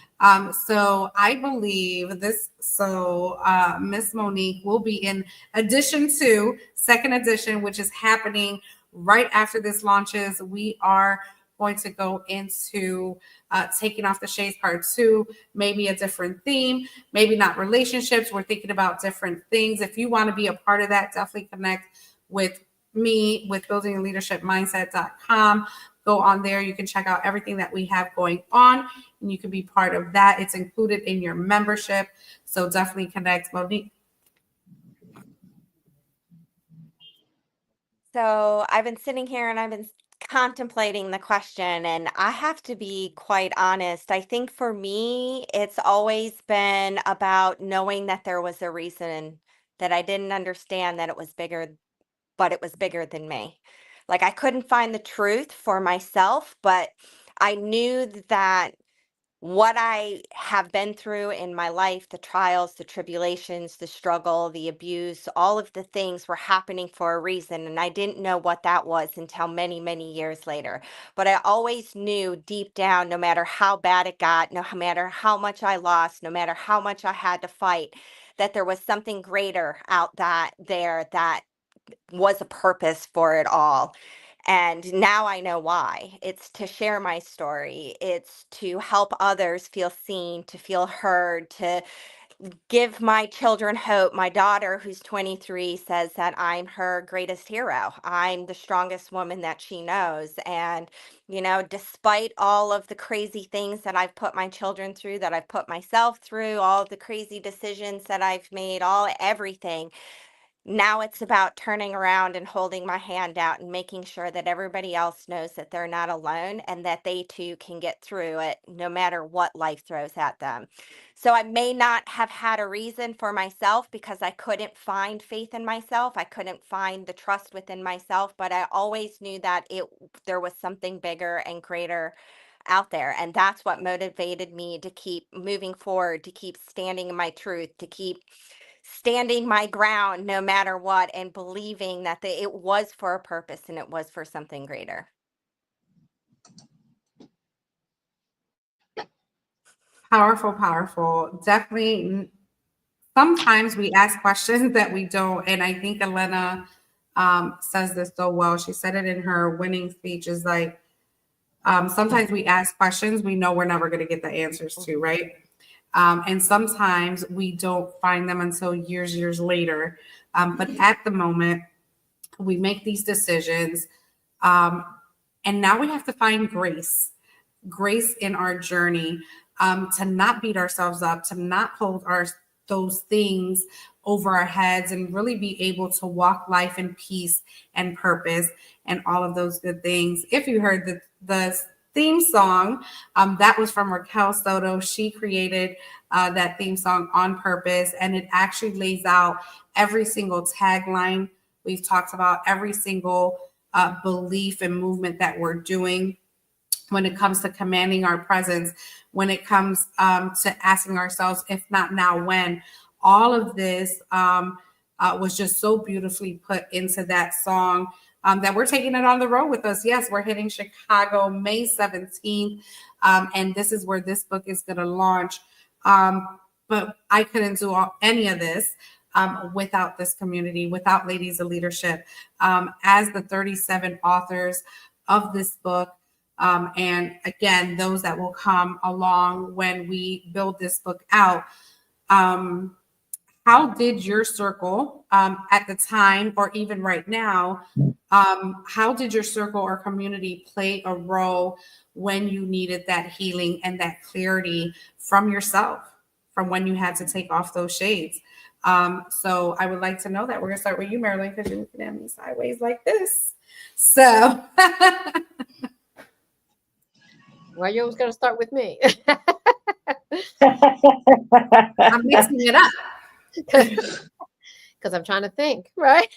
So I believe this. So Miss Monique will be in addition to second edition, which is happening right after this launches. We are going to go into taking off the shades part 2, maybe a different theme, maybe not relationships. We're thinking about different things. If you want to be a part of that, definitely connect with me with buildingaleadershipmindset.com. Go on there. You can check out everything that we have going on, and you can be part of that. It's included in your membership. So definitely connect. Monique. So I've been sitting here and I've been contemplating the question, and I have to be quite honest. I think for me, it's always been about knowing that there was a reason, that I didn't understand that it was bigger, but it was bigger than me. Like I couldn't find the truth for myself, but I knew that what I have been through in my life, the trials, the tribulations, the struggle, the abuse, all of the things were happening for a reason. And I didn't know what that was until many, many years later. But I always knew deep down, no matter how bad it got, no matter how much I lost, no matter how much I had to fight, that there was something greater out there that was a purpose for it all. And now I know why. It's to share my story. It's to help others feel seen, to feel heard, to give my children hope. My daughter, who's 23, says that I'm her greatest hero. I'm the strongest woman that she knows. And, despite all of the crazy things that I've put my children through, that I've put myself through, all of the crazy decisions that I've made, everything, now it's about turning around and holding my hand out and making sure that everybody else knows that they're not alone and that they too can get through it no matter what life throws at them. So I may not have had a reason for myself because I couldn't find faith in myself. I couldn't find the trust within myself, but I always knew that there was something bigger and greater out there. And that's what motivated me to keep moving forward, to keep standing in my truth, to keep standing my ground no matter what, and believing that it was for a purpose and it was for something greater. Powerful, powerful. Definitely. Sometimes we ask questions that we don't. And I think Elena says this so well. She said it in her winning speech, is like, sometimes we ask questions we know we're never going to get the answers to, right? And sometimes we don't find them until years later. But at the moment, we make these decisions. And now we have to find grace in our journey, to not beat ourselves up, to not hold those things over our heads, and really be able to walk life in peace and purpose and all of those good things. If you heard the theme song, that was from Raquel Soto. She created that theme song on purpose, and it actually lays out every single tagline we've talked about, every single belief and movement that we're doing when it comes to commanding our presence, when it comes to asking ourselves, if not now, when. All of this was just so beautifully put into that song, that we're taking it on the road with us. Yes, we're hitting Chicago May 17th, and this is where this book is going to launch. But I couldn't do any of this without this community, without Ladies of Leadership. As the 37 authors of this book, and again, those that will come along when we build this book out. How did your circle at the time, or even right now, how did your circle or community play a role when you needed that healing and that clarity from yourself, from when you had to take off those shades? So I would like to know that. We're going to start with you, Marilyn, because you're looking at me sideways like this. So... Well, you always got to start with me. I'm mixing it up. Because I'm trying to think, right?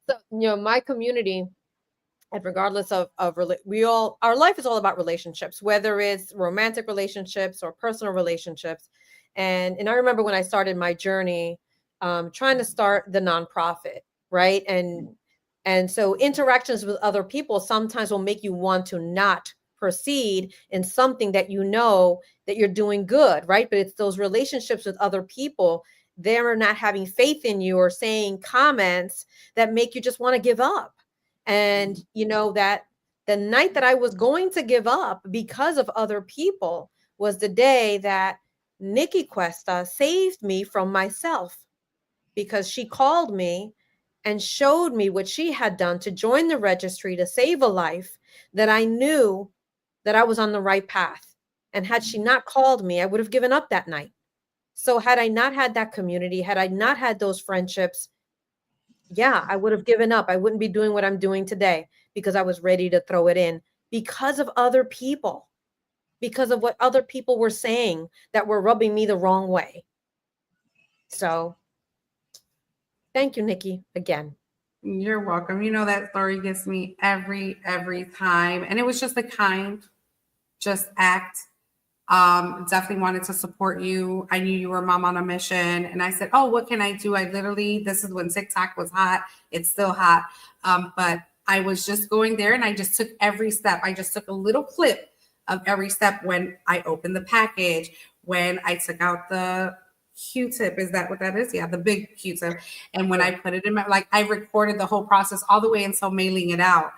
So, my community And regardless we all, our life is all about relationships, whether it's romantic relationships or personal relationships. And I remember when I started my journey, trying to start the nonprofit, right? And so interactions with other people sometimes will make you want to not proceed in something that you know that you're doing good, right? But it's those relationships with other people, they're not having faith in you or saying comments that make you just want to give up. And you know that the night that I was going to give up because of other people was the day that Nikki Cuesta saved me from myself, because she called me and showed me what she had done to join the registry to save a life, that I knew that I was on the right path. And had she not called me, I would have given up that night. So had I not had that community, had I not had those friendships, yeah, I would have given up. I wouldn't be doing what I'm doing today, because I was ready to throw it in because of other people, because of what other people were saying that were rubbing me the wrong way. So thank you, Nikki, again. You're welcome. You know, that story gets me every time. And it was just a kind, just act. Definitely wanted to support you. I knew you were a mom on a mission. And I said, oh, what can I do? I literally, this is when TikTok was hot. It's still hot. But I was just going there and I just took every step. I just took a little clip of every step when I opened the package, when I took out the Q-tip. Is that what that is? Yeah, the big Q-tip. And when I put it in my, like, I recorded the whole process all the way until mailing it out.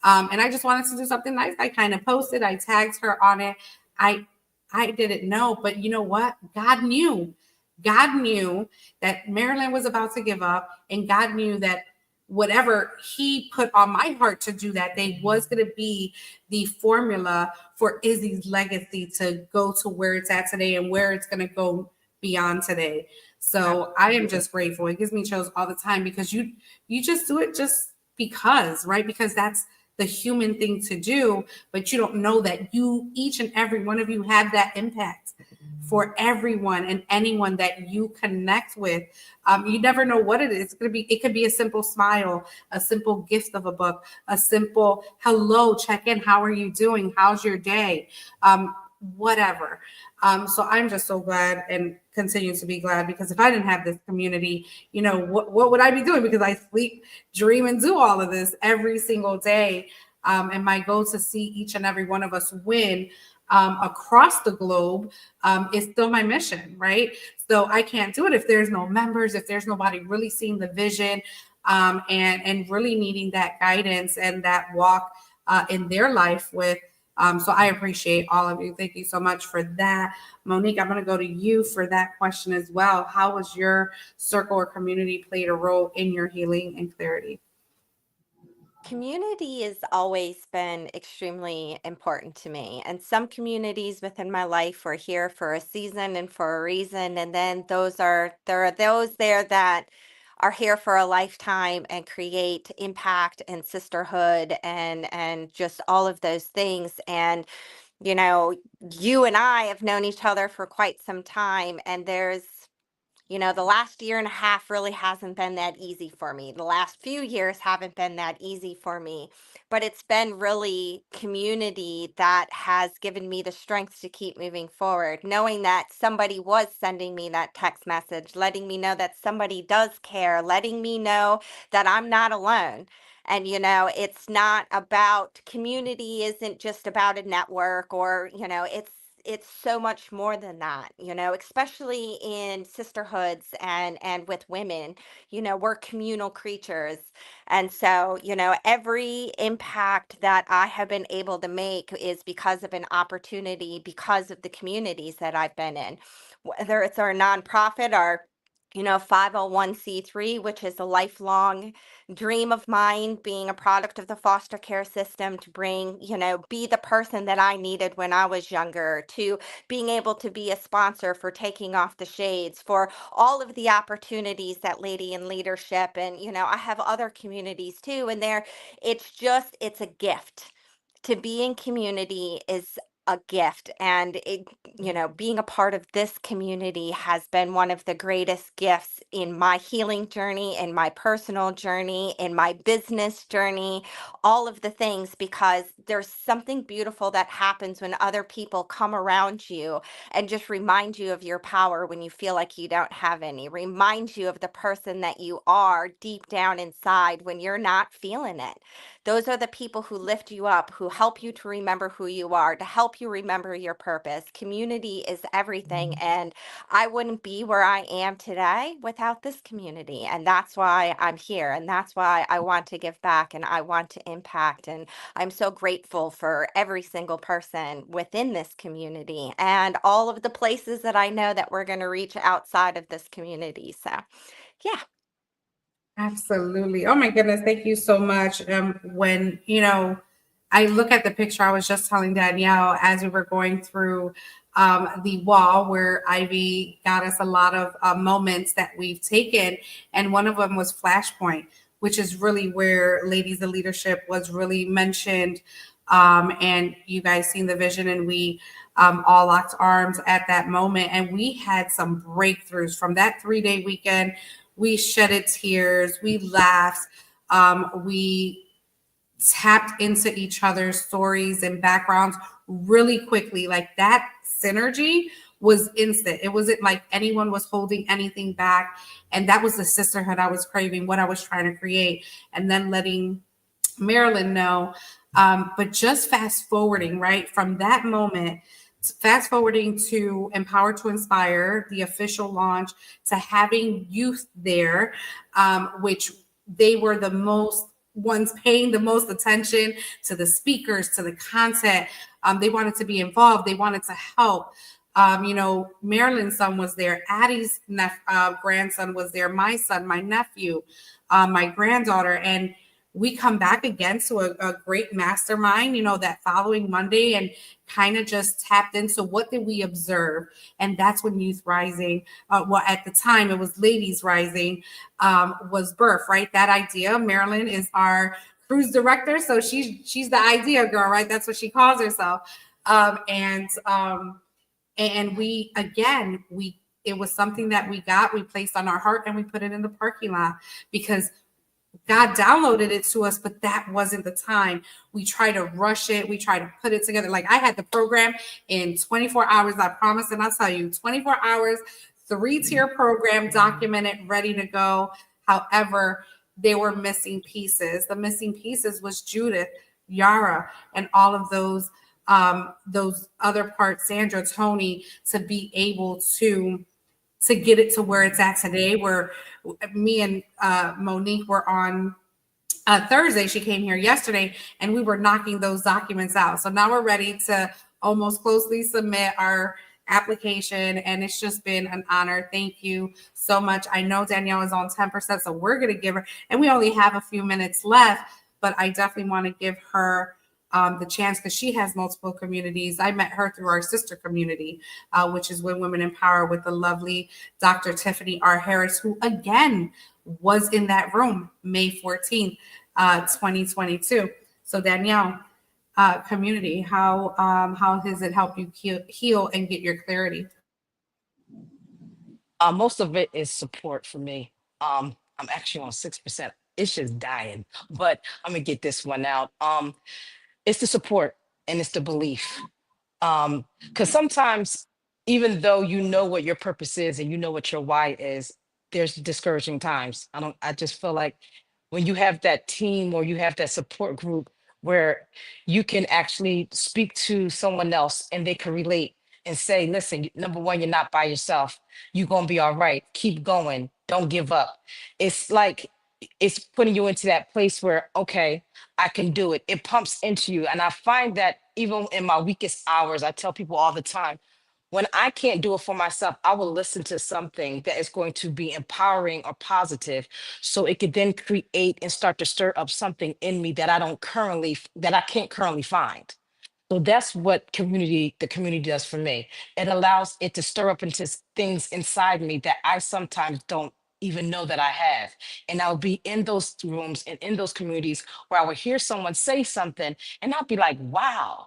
And I just wanted to do something nice. I kind of posted, I tagged her on it. I didn't know, but you know what? God knew. God knew that Marilyn was about to give up, and God knew that whatever he put on my heart to do that day was going to be the formula for Izzy's legacy to go to where it's at today and where it's going to go beyond today. So I am just grateful. It gives me chills all the time, because you just do it just because, right? Because that's the human thing to do, but you don't know that you, each and every one of you, have that impact for everyone and anyone that you connect with. You never know what it is. It's going to be, it could be a simple smile, a simple gift of a book, a simple hello, check in, how are you doing? How's your day? Whatever. So I'm just so glad and continue to be glad, because if I didn't have this community, you know, what would I be doing? Because I sleep, dream, and do all of this every single day. And my goal to see each and every one of us win across the globe is still my mission, right? So I can't do it if there's no members, if there's nobody really seeing the vision, and really needing that guidance and that walk in their life with. So I appreciate all of you. Thank you so much for that. Monique, I'm going to go to you for that question as well. How has your circle or community played a role in your healing and clarity? Community has always been extremely important to me, and some communities within my life were here for a season and for a reason, and then there are those there that are here for a lifetime and create impact and sisterhood and just all of those things. And you know, you and I have known each other for quite some time, and the last year and a half really hasn't been that easy for me. The last few years haven't been that easy for me, but it's been really community that has given me the strength to keep moving forward, knowing that somebody was sending me that text message, letting me know that somebody does care, letting me know that I'm not alone. And it's not about community, isn't just about a network, or it's so much more than that, especially in sisterhoods and with women. We're communal creatures. And so, every impact that I have been able to make is because of an opportunity, because of the communities that I've been in, whether it's our nonprofit, our 501c3, which is a lifelong dream of mine, being a product of the foster care system, to bring, be the person that I needed when I was younger, to being able to be a sponsor for Taking Off the Shades, for all of the opportunities that Lady in Leadership. And, I have other communities too. And it's a gift. To be in community is a gift. And being a part of this community has been one of the greatest gifts in my healing journey, in my personal journey, in my business journey, all of the things, because there's something beautiful that happens when other people come around you and just remind you of your power when you feel like you don't have any, remind you of the person that you are deep down inside when you're not feeling it. Those are the people who lift you up, who help you to remember who you are, to help you remember your purpose. Community is everything. And I wouldn't be where I am today without this community. And that's why I'm here. And that's why I want to give back and I want to impact. And I'm so grateful for every single person within this community and all of the places that I know that we're going to reach outside of this community. So, yeah. Absolutely. Oh my goodness. Thank you so much. When, I look at the picture, I was just telling Danielle as we were going through the wall where Ivy got us a lot of moments that we've taken. And one of them was Flashpoint, which is really where Ladies of Leadership was really mentioned. And you guys seen the vision, and we all locked arms at that moment. And we had some breakthroughs from that 3-day weekend. We shedded tears, we laughed, we tapped into each other's stories and backgrounds really quickly. Like that synergy was instant. It wasn't like anyone was holding anything back. And that was the sisterhood I was craving, what I was trying to create. And then letting Marilyn know. But just fast forwarding, right, from that moment, fast forwarding to Empower to Inspire, the official launch, to having youth there, which they were the most ones paying the most attention to the speakers, to the content. They wanted to be involved. They wanted to help. Marilyn's son was there. Addie's grandson was there. My son, my nephew, my granddaughter. And we come back again to a great mastermind, that following Monday, and kind of just tapped into what did we observe. And that's when Youth Rising, at the time it was Ladies Rising, was birthed, right? That idea. Marilyn is our cruise director. So she's the idea girl, right? That's what she calls herself. And we, again, it was something that we placed on our heart, and we put it in the parking lot because God downloaded it to us, but that wasn't the time. We try to rush it. We try to put it together. Like I had the program in 24 hours, I promise. And I'll tell you, 24 hours, 3-tier program, documented, ready to go. However, there were missing pieces. The missing pieces was Judith, Yara, and all of those other parts, Sandra, Tony, to be able to get it to where it's at today, where me and Monique were on Thursday. She came here yesterday, and we were knocking those documents out. So now we're ready to almost closely submit our application, and it's just been an honor. Thank you so much. I know Danielle is on 10%, so we're going to give her, and we only have a few minutes left, but I definitely want to give her the chance, because she has multiple communities. I met her through our sister community, which is When Women Empower, with the lovely Dr. Tiffany R. Harris, who again was in that room May 14th, 2022. So Danielle, community, how has it helped you heal and get your clarity? Most of it is support for me. I'm actually on 6%. It's just dying, but I'm gonna get this one out. It's the support and it's the belief. Because sometimes, even though you know what your purpose is and you know what your why is, there's discouraging times. I just feel like when you have that team or you have that support group where you can actually speak to someone else and they can relate and say, listen, number one, you're not by yourself. You're going to be all right. Keep going. Don't give up. It's like, it's putting you into that place where, okay, I can do it. It pumps into you. And I find that even in my weakest hours, I tell people all the time, when I can't do it for myself, I will listen to something that is going to be empowering or positive, so it could then create and start to stir up something in me that I can't currently find. So that's what the community does for me. It allows it to stir up into things inside me that I sometimes don't even know that I have. And I'll be in those rooms and in those communities where I will hear someone say something and I'll be like, wow.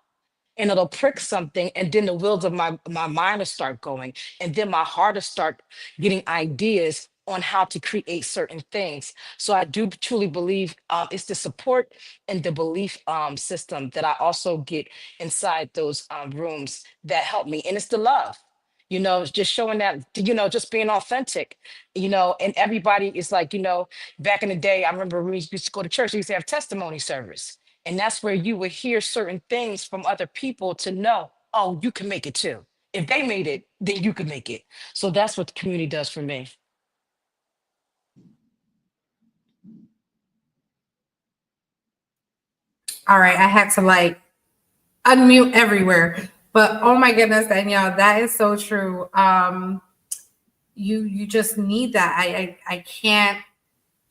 and it'll prick something, and then the wheels of my mind will start going, and then my heart will start getting ideas on how to create certain things. So I do truly believe it's the support and the belief system that I also get inside those rooms that help me. And it's the love, it's just showing that, just being authentic, and everybody is like, back in the day, I remember we used to go to church, we used to have testimony service. And that's where you would hear certain things from other people to know, oh, you can make it too. If they made it, then you can make it. So that's what the community does for me. All right, I had to like unmute everywhere. But oh my goodness, Danielle, that is so true. You just need that. I can't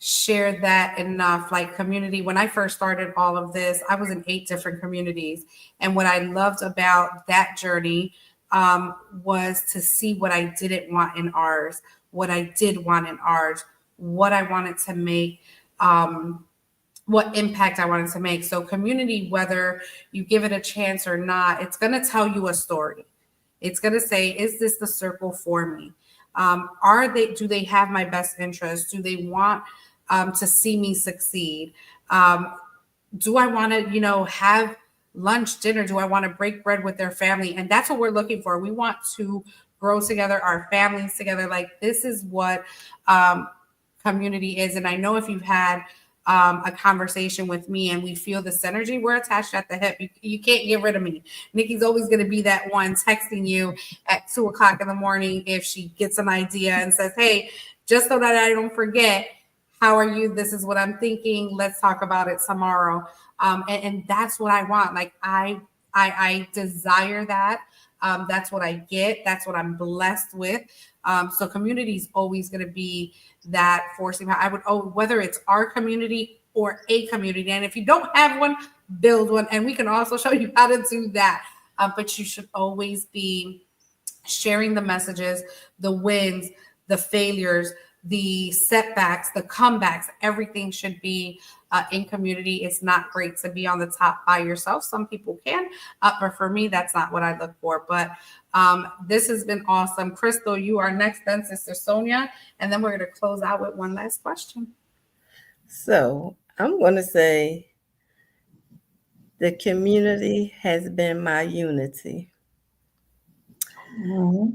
share that enough. Like community, when I first started all of this, I was in 8 different communities. And what I loved about that journey was to see what I didn't want in ours, what I did want in ours, what I wanted to make, what impact I wanted to make. So community, whether you give it a chance or not, it's going to tell you a story. It's going to say, is this the circle for me? Do they have my best interest? Do they want to see me succeed? Do I want to, have lunch, dinner? Do I want to break bread with their family? And that's what we're looking for. We want to grow together, our families together. Like this is what community is. And I know if you've had a conversation with me and we feel the synergy, we're attached at the hip. You can't get rid of me. Nikki's always going to be that one texting you at 2:00 in the morning if she gets an idea and says, hey, just so that I don't forget, how are you? This is what I'm thinking. Let's talk about it tomorrow. And that's what I want. Like I desire that. That's what I get. That's what I'm blessed with. So community is always going to be that forcing. Whether it's our community or a community. And if you don't have one, build one. And we can also show you how to do that. But you should always be sharing the messages, the wins, the failures, the setbacks, the comebacks. Everything should be in community. It's not great to be on the top by yourself. Some people can, but for me, that's not what I look for. But this has been awesome. Crystal, you are next, then Sister Sonia, and then we're going to close out with one last question. So I'm going to say the community has been my unity. Mm-hmm.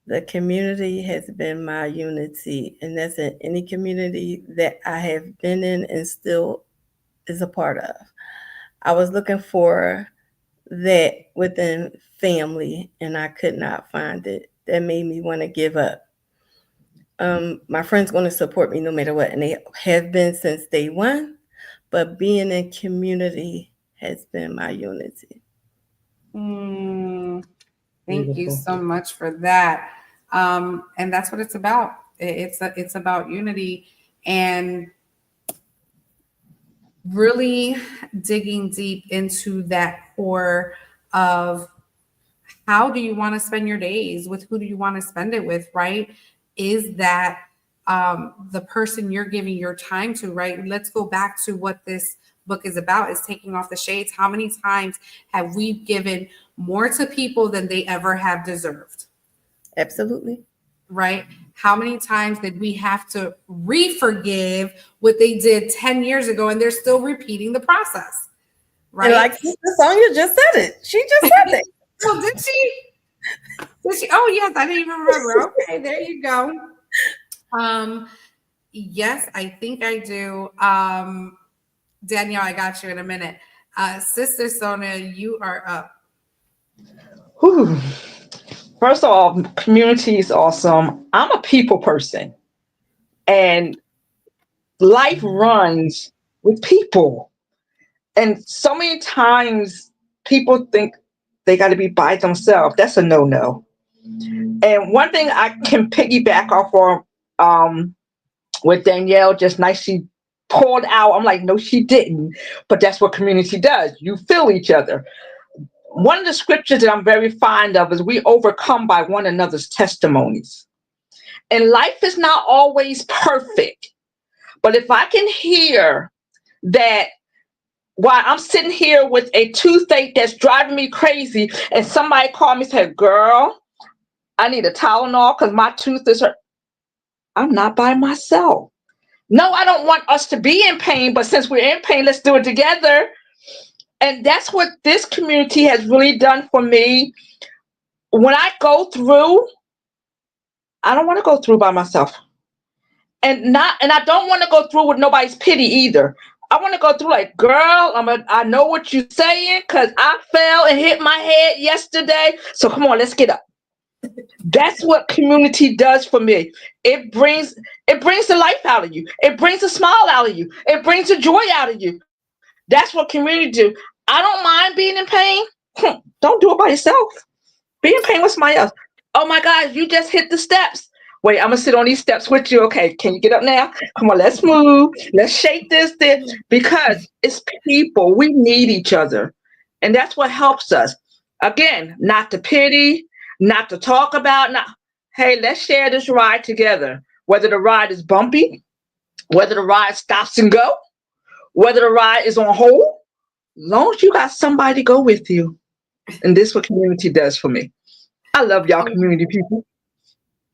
The community has been my unity, and that's in any community that I have been in and still is a part of. I was looking for that within family, and I could not find it. That made me want to give up. My friends going to support me no matter what, and they have been since day one, but being in community has been my unity. Thank you so much for that. And that's what it's about. It's about unity and really digging deep into that core of how do you want to spend your days? With who do you want to spend it with, right? Is that the person you're giving your time to, right? Let's go back to what this book is about, is taking off the shades. How many times have we given more to people than they ever have deserved? Absolutely. Right? How many times did we have to re-forgive what they did 10 years ago and they're still repeating the process? Right? And like Sonia just said it. She just said it. Oh, did she? Did she? Oh, yes, I didn't even remember. Okay, there you go. Yes, I think I do. Danielle, I got you in a minute. Sister Sonia, you are up. Whew. First of all, community is awesome. I'm a people person, and life runs with people. And so many times people think they got to be by themselves. That's a no-no. And one thing I can piggyback off on what Danielle just nicely pulled out, I'm like, no, she didn't. But that's what community does. You feel each other. One of the scriptures that I'm very fond of is we overcome by one another's testimonies. And life is not always perfect. But if I can hear that while I'm sitting here with a toothache that's driving me crazy, and somebody called me and said, "Girl, I need a Tylenol because my tooth is hurt." I'm not by myself. No, I don't want us to be in pain, but since we're in pain, let's do it together. And that's what this community has really done for me. When I go through, I don't want to go through by myself. And I don't want to go through with nobody's pity either. I want to go through like, girl, I know what you're saying because I fell and hit my head yesterday. So come on, let's get up. That's what community does for me. It brings the life out of you. It brings a smile out of you. It brings the joy out of you. That's what community do. I don't mind being in pain. Don't do it by yourself. Be in pain with somebody else. Oh my God, you just hit the steps. Wait, I'm gonna sit on these steps with you. Okay, can you get up now? Come on, let's move. Let's shake this. Because it's people. We need each other. And that's what helps us. Again, not to pity, not to talk about, not hey, let's share this ride together. Whether the ride is bumpy, whether the ride stops and go, whether the ride is on hold, long as you got somebody to go with you. And this is what community does for me. I love y'all community people.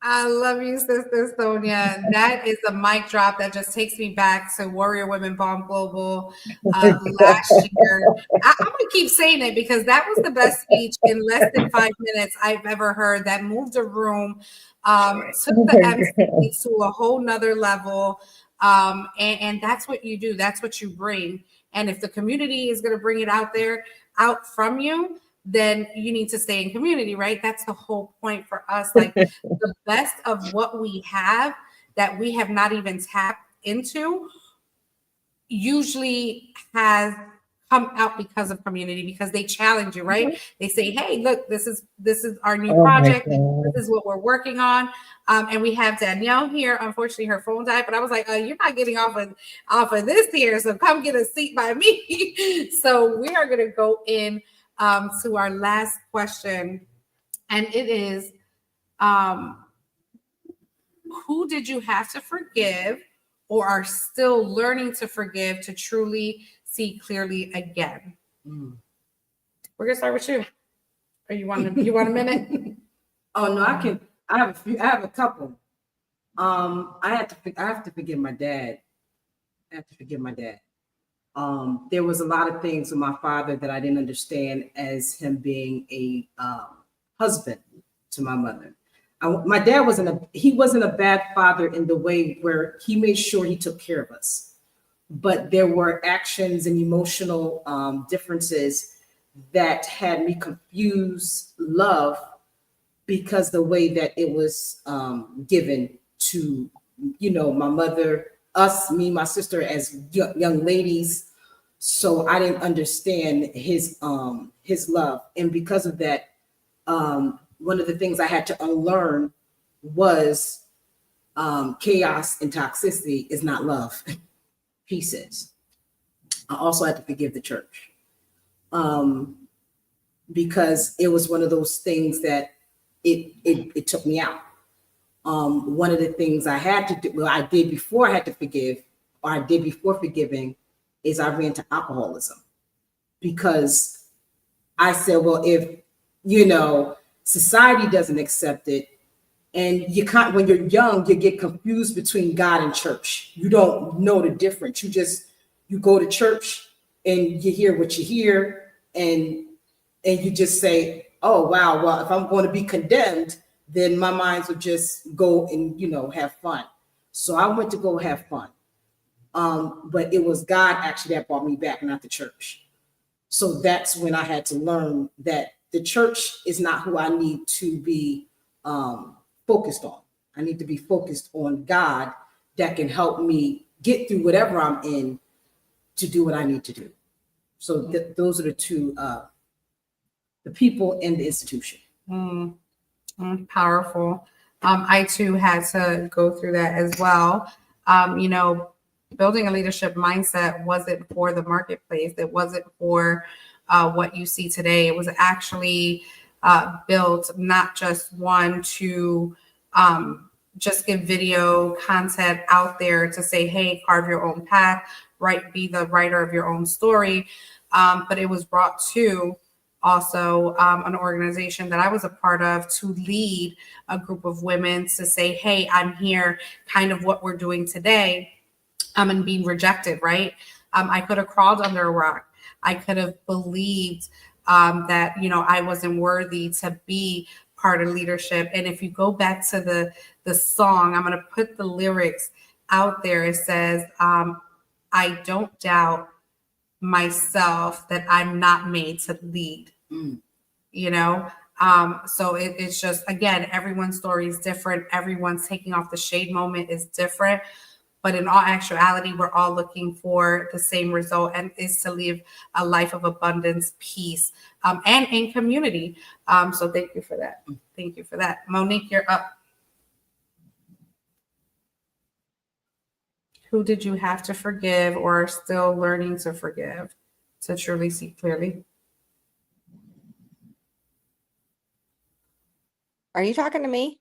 I love you, Sister Sonia. That is a mic drop that just takes me back to Warrior Women BALM Global last year. I'm going to keep saying it because that was the best speech in less than 5 minutes I've ever heard that moved a room, took the MC to a whole nother level. And that's what you do. That's what you bring. And if the community is going to bring it out from you, then you need to stay in community, right? That's the whole point for us. Like the best of what we have that we have not even tapped into usually has come out because of community, because they challenge you, right? They say, hey, look, this is our new project. This is what we're working on. And we have Danielle here. Unfortunately, her phone died, but I was like, you're not getting off of this here. So come get a seat by me. So we are going to go in to our last question. And it is, who did you have to forgive or are still learning to forgive to truly see clearly again? We're gonna start with you. Or you want a minute? Oh no, I can. I have a few. I have a couple. I have to forgive my dad. There was a lot of things with my father that I didn't understand as him being a husband to my mother. My dad wasn't a bad father in the way where he made sure he took care of us, but there were actions and emotional differences that had me confuse love because the way that it was given to, my mother, us, me, my sister as young ladies. So I didn't understand his love. And because of that, one of the things I had to unlearn was chaos and toxicity is not love. He says. I also had to forgive the church because it was one of those things that it took me out. One of the things I had to do, well, I did before I had to forgive, or I did before forgiving, is I ran to alcoholism because I said, well, if society doesn't accept it, and you can't, when you're young, you get confused between God and church. You don't know the difference. You go to church and you hear what you hear, and you just say, oh wow, well, if I'm going to be condemned, then my minds would just go and have fun. So I went to go have fun. But it was God actually that brought me back, not the church. So that's when I had to learn that the church is not who I need to be focused on. I need to be focused on God that can help me get through whatever I'm in to do what I need to do. So those are the two, the people and the institution. Powerful. I too had to go through that as well. Building a leadership mindset wasn't for the marketplace. It wasn't for what you see today. It was actually built not just to just give video content out there to say, hey, carve your own path, be the writer of your own story. But it was brought to also an organization that I was a part of to lead a group of women to say, hey, I'm here, kind of what we're doing today, and being rejected, right? I could have crawled under a rock. I could have believed that, I wasn't worthy to be part of leadership. And if you go back to the song, I'm going to put the lyrics out there. It says, I don't doubt myself that I'm not made to lead. So it's just, again, everyone's story is different. Everyone's taking off the shade moment is different. But in all actuality, we're all looking for the same result, and is to live a life of abundance, peace, and in community. So thank you for that. Thank you for that. Monique, you're up. Who did you have to forgive or are still learning to forgive to truly see clearly? Are you talking to me?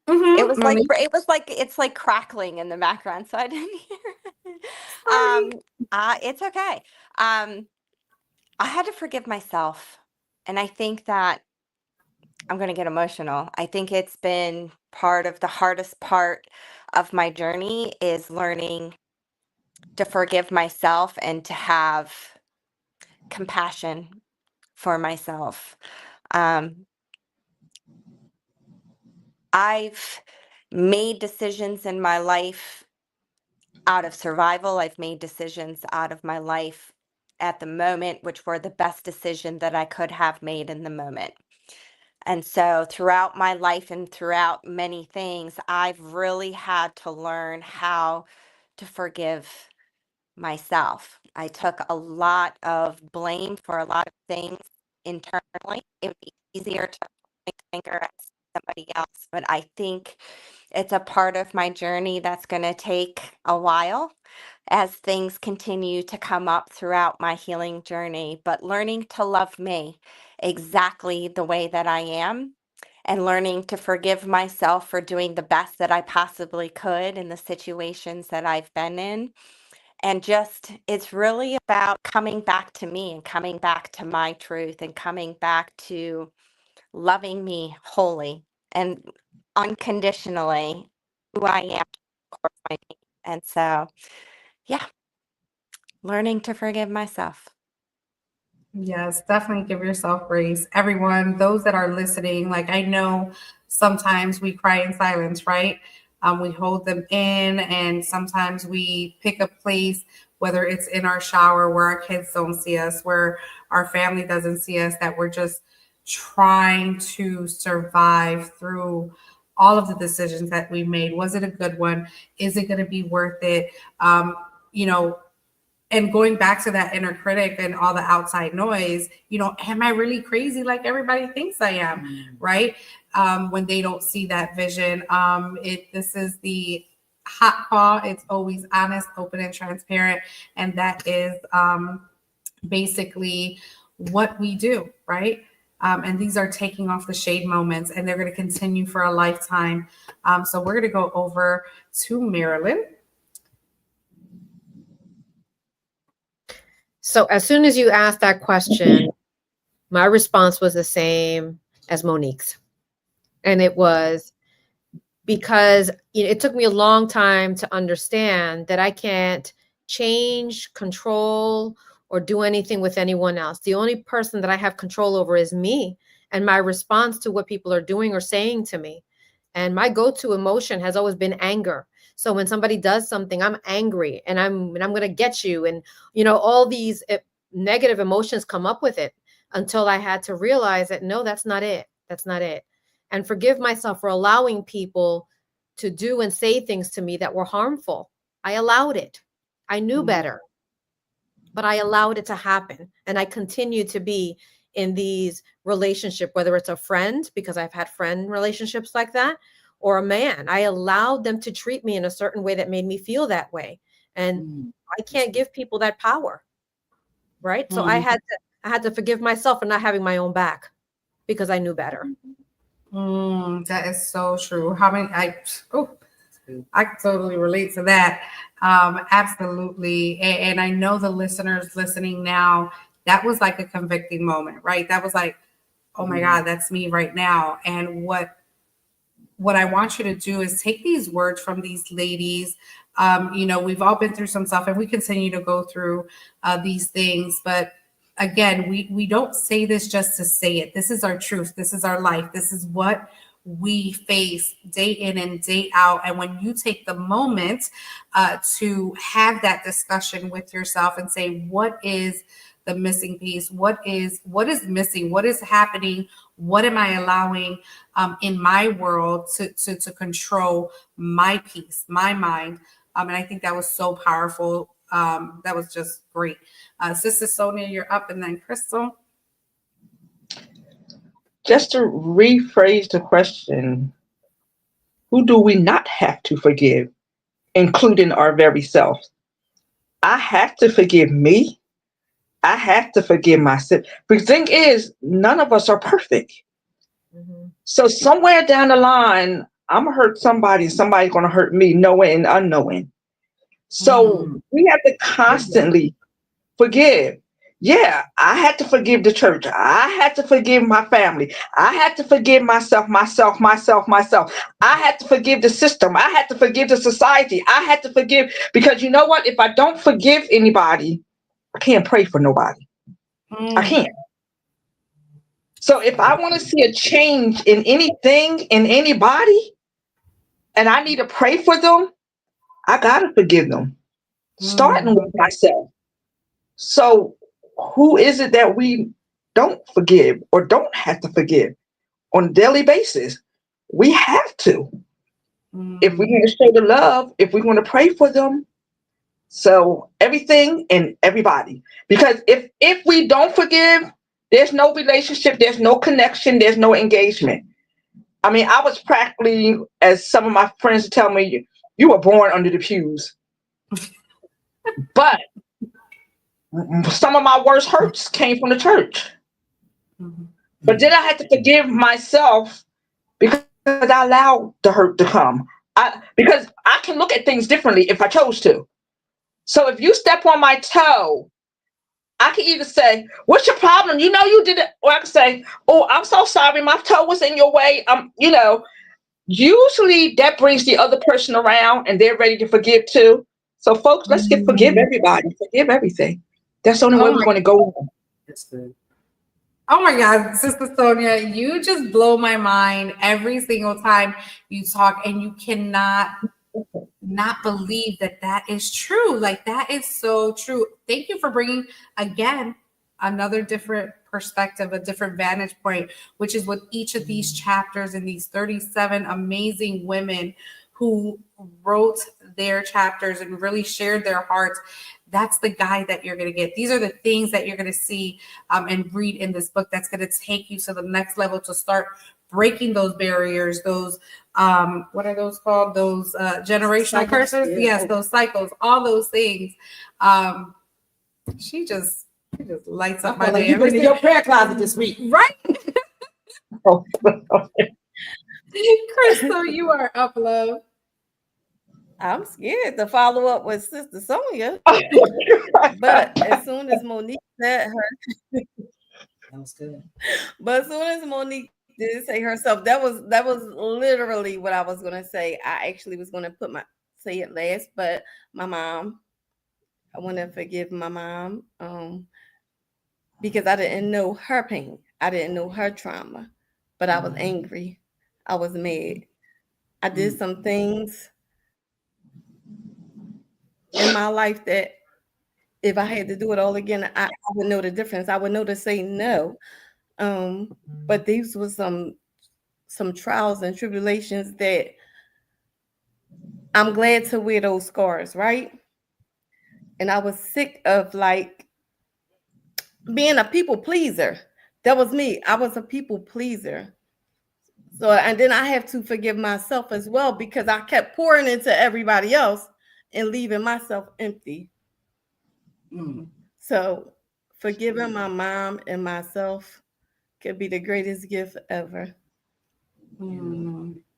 Mm-hmm. It was like it's like crackling in the background, so I didn't hear. It's okay. I had to forgive myself, and I think that I'm going to get emotional. I think it's been part of the hardest part of my journey is learning to forgive myself and to have compassion for myself. I've made decisions in my life out of survival. I've made decisions out of my life at the moment, which were the best decision that I could have made in the moment. And so throughout my life and throughout many things, I've really had to learn how to forgive myself. I took a lot of blame for a lot of things internally. It would be easier to point the finger at somebody else, but I think it's a part of my journey that's going to take a while as things continue to come up throughout my healing journey. But learning to love me exactly the way that I am, and learning to forgive myself for doing the best that I possibly could in the situations that I've been in. And just, it's really about coming back to me and coming back to my truth and coming back to loving me wholly and unconditionally who I am, of course, my needs. And so, yeah, learning to forgive myself. Yes, definitely give yourself grace. Everyone, those that are listening, like I know sometimes we cry in silence, right? We hold them in, and sometimes we pick a place, whether it's in our shower where our kids don't see us, where our family doesn't see us, that we're just trying to survive through all of the decisions that we made. Was it a good one? Is it going to be worth it? You know, and going back to that inner critic and all the outside noise, am I really crazy like everybody thinks I am, right? When they don't see that vision. This is the hot call. It's always honest, open, and transparent. And that is basically what we do, right? And these are taking off the shade moments, and they're going to continue for a lifetime. So we're going to go over to Marilyn. So as soon as you asked that question, my response was the same as Monique's. And it was because it took me a long time to understand that I can't change, control, or do anything with anyone else. The only person that I have control over is me and my response to what people are doing or saying to me. And my go-to emotion has always been anger. So when somebody does something, I'm angry and I'm going to get you. And, all these negative emotions come up with it until I had to realize that, no, that's not it. That's not it. And forgive myself for allowing people to do and say things to me that were harmful. I allowed it. I knew better, but I allowed it to happen. And I continue to be in these relationships, whether it's a friend, because I've had friend relationships like that, or a man. I allowed them to treat me in a certain way that made me feel that way. And I can't give people that power. Right. So I had to forgive myself for not having my own back because I knew better. That is so true. How many? I can totally relate to that. Absolutely. And I know the listeners listening now, that was like a convicting moment, right? That was like, oh my God, that's me right now. And what I want you to do is take these words from these ladies. We've all been through some stuff and we continue to go through these things. But again, we don't say this just to say it. This is our truth. This is our life. This is what we face day in and day out. And when you take the moment to have that discussion with yourself and say, what is the missing piece? What is missing? What is happening? What am I allowing in my world to control my peace, my mind? And I think that was so powerful. That was just great. Sister Sonia, you're up, and then Crystal. Just to rephrase the question, who do we not have to forgive, including our very self? I have to forgive me. I have to forgive myself. The thing is, none of us are perfect. So somewhere down the line, I'm gonna hurt somebody. Somebody's gonna hurt me, knowing and unknowing. So we have to constantly forgive. Yeah, I had to forgive the church. I had to forgive my family. I had to forgive myself. I had to forgive the system. I had to forgive the society. I had to forgive because you know what? If I don't forgive anybody, I can't pray for nobody. I can't. So if I want to see a change in anything, in anybody, and I need to pray for them, I gotta forgive them, starting with myself. So who is it that we don't forgive or don't have to forgive on a daily basis? We have to. If we want to show the love, if we want to pray for them. So everything and everybody. Because if we don't forgive, there's no relationship, there's no connection, there's no engagement. I mean, I was practically, as some of my friends tell me, you were born under the pews. But some of my worst hurts came from the church. But then I had to forgive myself because I allowed the hurt to come. Because I can look at things differently if I chose to. So if you step on my toe, I can either say, what's your problem? You know you did it. Or I can say, oh, I'm so sorry. My toe was in your way. Usually that brings the other person around and they're ready to forgive too. So folks, let's forgive everybody. Forgive everything. That's the only way we're going to go on. That's good. Oh my God, Sister Sonia, you just blow my mind every single time you talk, and you cannot not believe that is true. Like, that is so true. Thank you for bringing, again, another different perspective, a different vantage point, which is what each of these chapters and these 37 amazing women who wrote their chapters and really shared their hearts. That's the guide that you're going to get. These are the things that you're going to see and read in this book that's going to take you to the next level to start breaking those barriers, those, what are those called? Those generational curses? Yeah. Yes, those cycles, all those things. She just lights up my day. You've been in your prayer closet this week. Right? Crystal, you are up, love. I'm scared to follow up with Sister Sonia. But as soon as Monique said her, that was good. But as soon as Monique did say herself, that was literally what I was gonna say. I actually was gonna say it last, but my mom, I want to forgive my mom because I didn't know her pain. I didn't know her trauma, but I was angry. I was mad. I did some things in my life that if I had to do it all again, I would know the difference. I would know to say no. But these were some trials and tribulations that I'm glad to wear those scars, right? And I was sick of like being a people pleaser. That was me. I was a people pleaser. So, and then I have to forgive myself as well because I kept pouring into everybody else and leaving myself empty. So forgiving my mom and myself could be the greatest gift ever.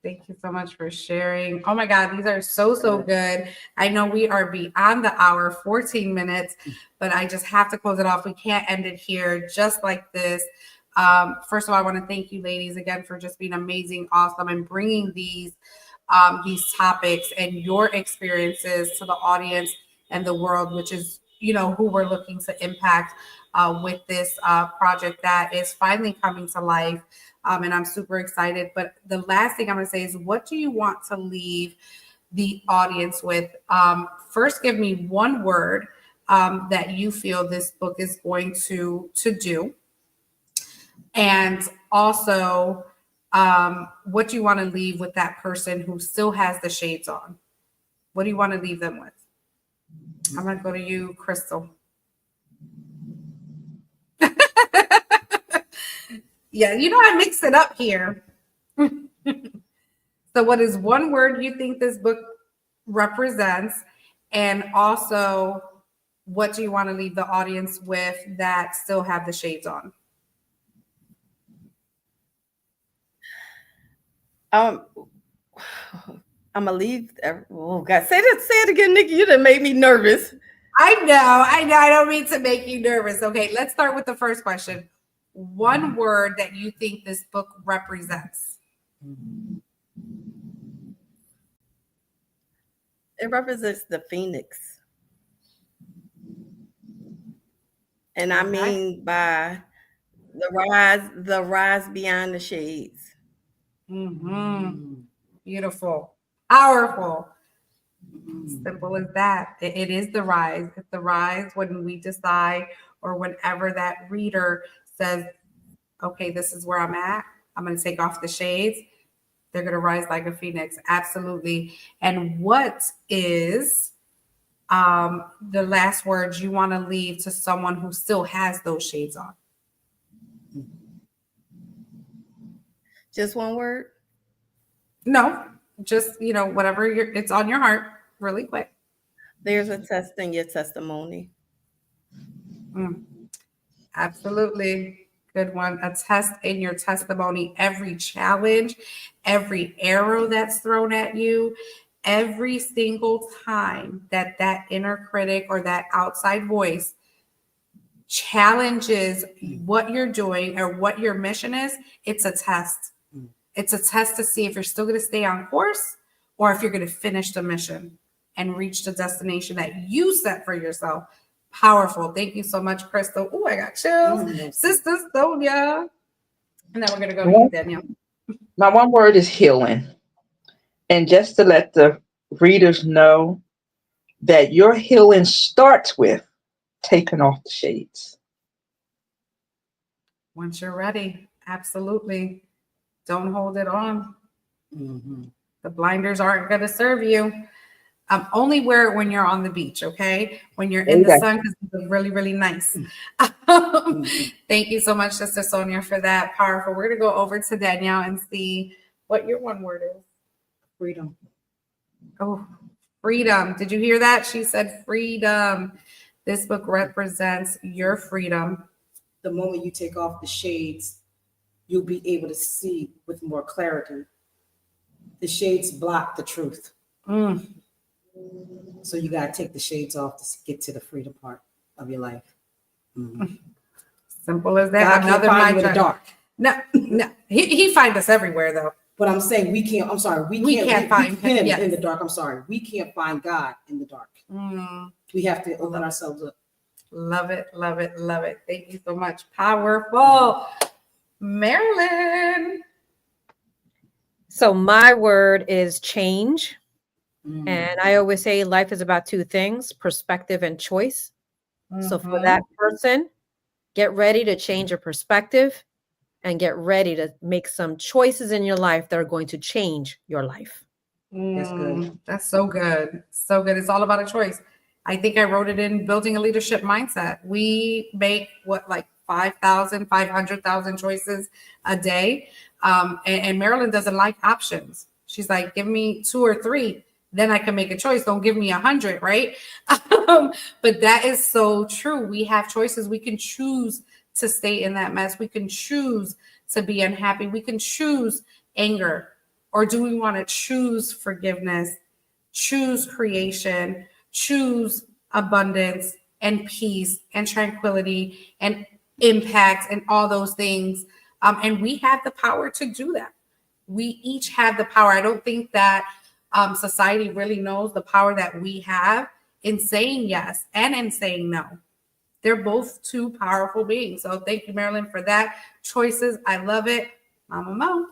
Thank you so much for sharing. Oh my God, these are so good. I know we are beyond the hour, 14 minutes, but I just have to close it off. We can't end it here just like this. First of all, I want to thank you ladies again for just being amazing, awesome, and bringing these topics and your experiences to the audience and the world, which is, you know, who we're looking to impact with this project that is finally coming to life. And I'm super excited. But the last thing I'm going to say is, what do you want to leave the audience with? First, give me one word that you feel this book is going to do. And also, what do you want to leave with that person who still has the shades on? What do you want to leave them with? I'm going to go to you, Crystal. Yeah, you know, I mix it up here. So what is one word you think this book represents? And also, what do you want to leave the audience with that still have the shades on? I'm gonna leave. Oh God, say it again, Nikki. You done made me nervous. I know. I don't mean to make you nervous. Okay, let's start with the first question. One word that you think this book represents. It represents the phoenix. And I mean by the rise beyond the shades. Beautiful. Powerful. Simple as that. It is the rise. It's the rise when we decide, or whenever that reader says, okay, this is where I'm at. I'm going to take off the shades. They're going to rise like a phoenix. Absolutely. And what is the last words you want to leave to someone who still has those shades on? Just one word? No, just, you know, whatever it's on your heart, really quick. There's a test in your testimony. Absolutely. Good one. A test in your testimony. Every challenge, every arrow that's thrown at you, every single time that inner critic or that outside voice challenges what you're doing or what your mission is, it's a test. It's a test to see if you're still going to stay on course or if you're going to finish the mission and reach the destination that you set for yourself. Powerful. Thank you so much, Crystal. Oh, I got chills. Sister Sonia. And then we're going to go to you, Danielle. My one word is healing. And just to let the readers know that your healing starts with taking off the shades. Once you're ready, absolutely. Don't hold it on. The blinders aren't going to serve you. Only wear it when you're on the beach, okay? When you're in the sun, because it's really, really nice. Thank you so much, Sister Sonia, for that. Powerful. We're going to go over to Danielle and see what your one word is. Freedom. Oh, freedom. Did you hear that? She said freedom. This book represents your freedom. The moment you take off the shades, you'll be able to see with more clarity. The shades block the truth. So you got to take the shades off to get to the freedom part of your life. Simple as that. God can't find you in the dark. No. He finds us everywhere, though. But I'm saying we can't find him in the dark. I'm sorry. We can't find God in the dark. We have to open ourselves up. Love it, love it, love it. Thank you so much. Powerful. Marilyn. So my word is change. And I always say life is about two things, perspective and choice. So for that person, get ready to change your perspective and get ready to make some choices in your life that are going to change your life. That's good. That's so good. So good. It's all about a choice. I think I wrote it in Building a Leadership Mindset. We make like 5,000, 500,000 choices a day. And Marilyn doesn't like options. She's like, give me 2 or 3, then I can make a choice. Don't give me 100, right? But that is so true. We have choices. We can choose to stay in that mess. We can choose to be unhappy. We can choose anger. Or do we want to choose forgiveness, choose creation, choose abundance and peace and tranquility and impact and all those things? And we have the power to do that. We each have the power. I don't think that society really knows the power that we have in saying yes and in saying no. They're both two powerful beings. So thank you, Marilyn, for that. Choices. I love it. Mama Mo.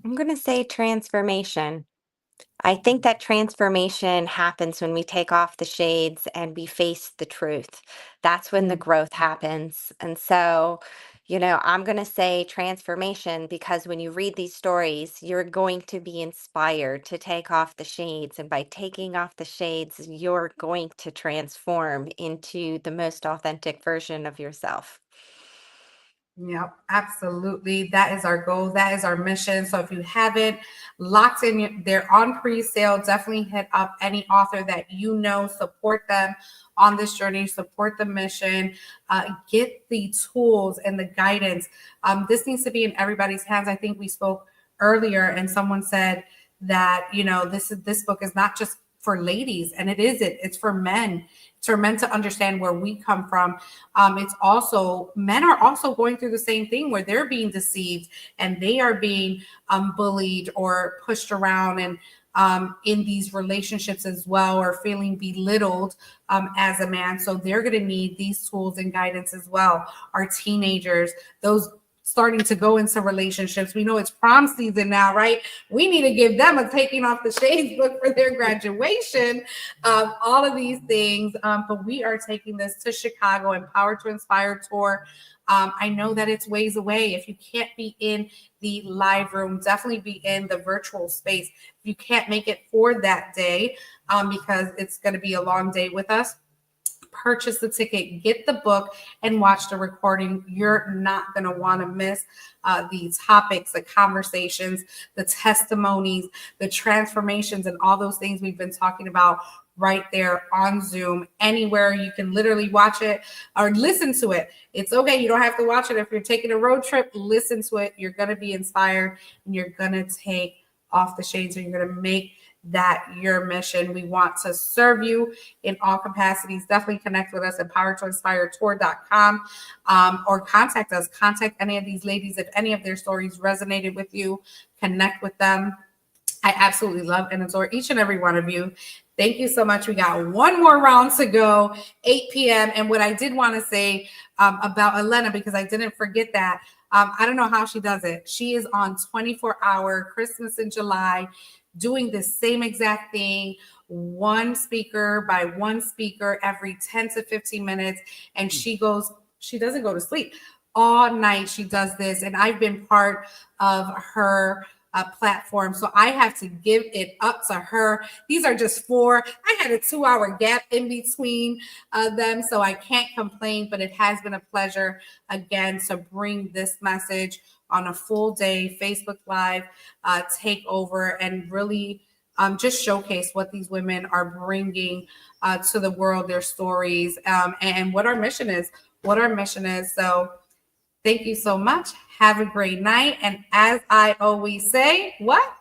I'm going to say transformation. I think that transformation happens when we take off the shades and we face the truth. That's when the growth happens. And so, I'm going to say transformation because when you read these stories, you're going to be inspired to take off the shades. And by taking off the shades, you're going to transform into the most authentic version of yourself. Yep, absolutely. That is our goal. That is our mission. So if you haven't locked in, they're on pre-sale. Definitely hit up any author that you know, support them on this journey, support the mission, get the tools and the guidance. This needs to be in everybody's hands. I think we spoke earlier and someone said that, this book is not just for ladies, and it isn't. It's for men. It's for men to understand where we come from. It's also, men are also going through the same thing where they're being deceived and they are being bullied or pushed around and in these relationships as well, or feeling belittled as a man. So they're going to need these tools and guidance as well. Our teenagers, those starting to go into relationships. We know it's prom season now, right? We need to give them a Taking Off the Shades book for their graduation. All of these things. But we are taking this to Chicago, Empower to Inspire tour. I know that it's ways away. If you can't be in the live room, definitely be in the virtual space. If you can't make it for that day, because it's going to be a long day with us, purchase the ticket, get the book, and watch the recording. You're not going to want to miss the topics, the conversations, the testimonies, the transformations, and all those things we've been talking about right there on Zoom. Anywhere you can literally watch it or listen to it. It's okay. You don't have to watch it. If you're taking a road trip, listen to it. You're going to be inspired and you're going to take off the shades and you're going to make that your mission. We want to serve you in all capacities. Definitely connect with us at powertoinspiretour.com or contact us. Contact any of these ladies. If any of their stories resonated with you, connect with them. I absolutely love and adore each and every one of you. Thank you so much. We got one more round to go, 8 p.m. And what I did want to say about Elena, because I didn't forget that, I don't know how she does it. She is on 24-hour Christmas in July, doing the same exact thing, one speaker by one speaker every 10 to 15 minutes. And she doesn't go to sleep. All night she does this. And I've been part of her platform. So I have to give it up to her. These are just 4. I had a 2-hour gap in between them, so I can't complain, but it has been a pleasure again to bring this message on a full day Facebook Live takeover and really just showcase what these women are bringing to the world, their stories, and what our mission is. So thank you so much. Have a great night. And as I always say, what?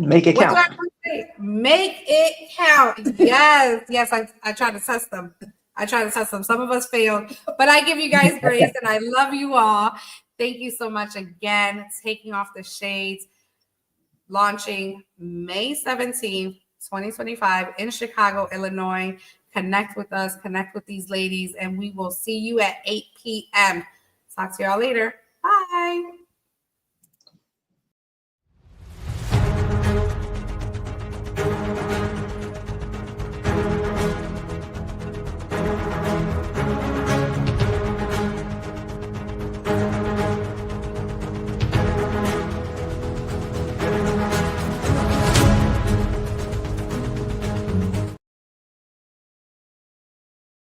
Make it What count. do I always say? Make it count. Yes. I try to test them. Some of us failed, but I give you guys grace and I love you all. Thank you so much again. Taking Off the Shades, launching May 17th, 2025 in Chicago, Illinois. Connect with us, connect with these ladies, and we will see you at 8 p.m. Talk to y'all later. Bye.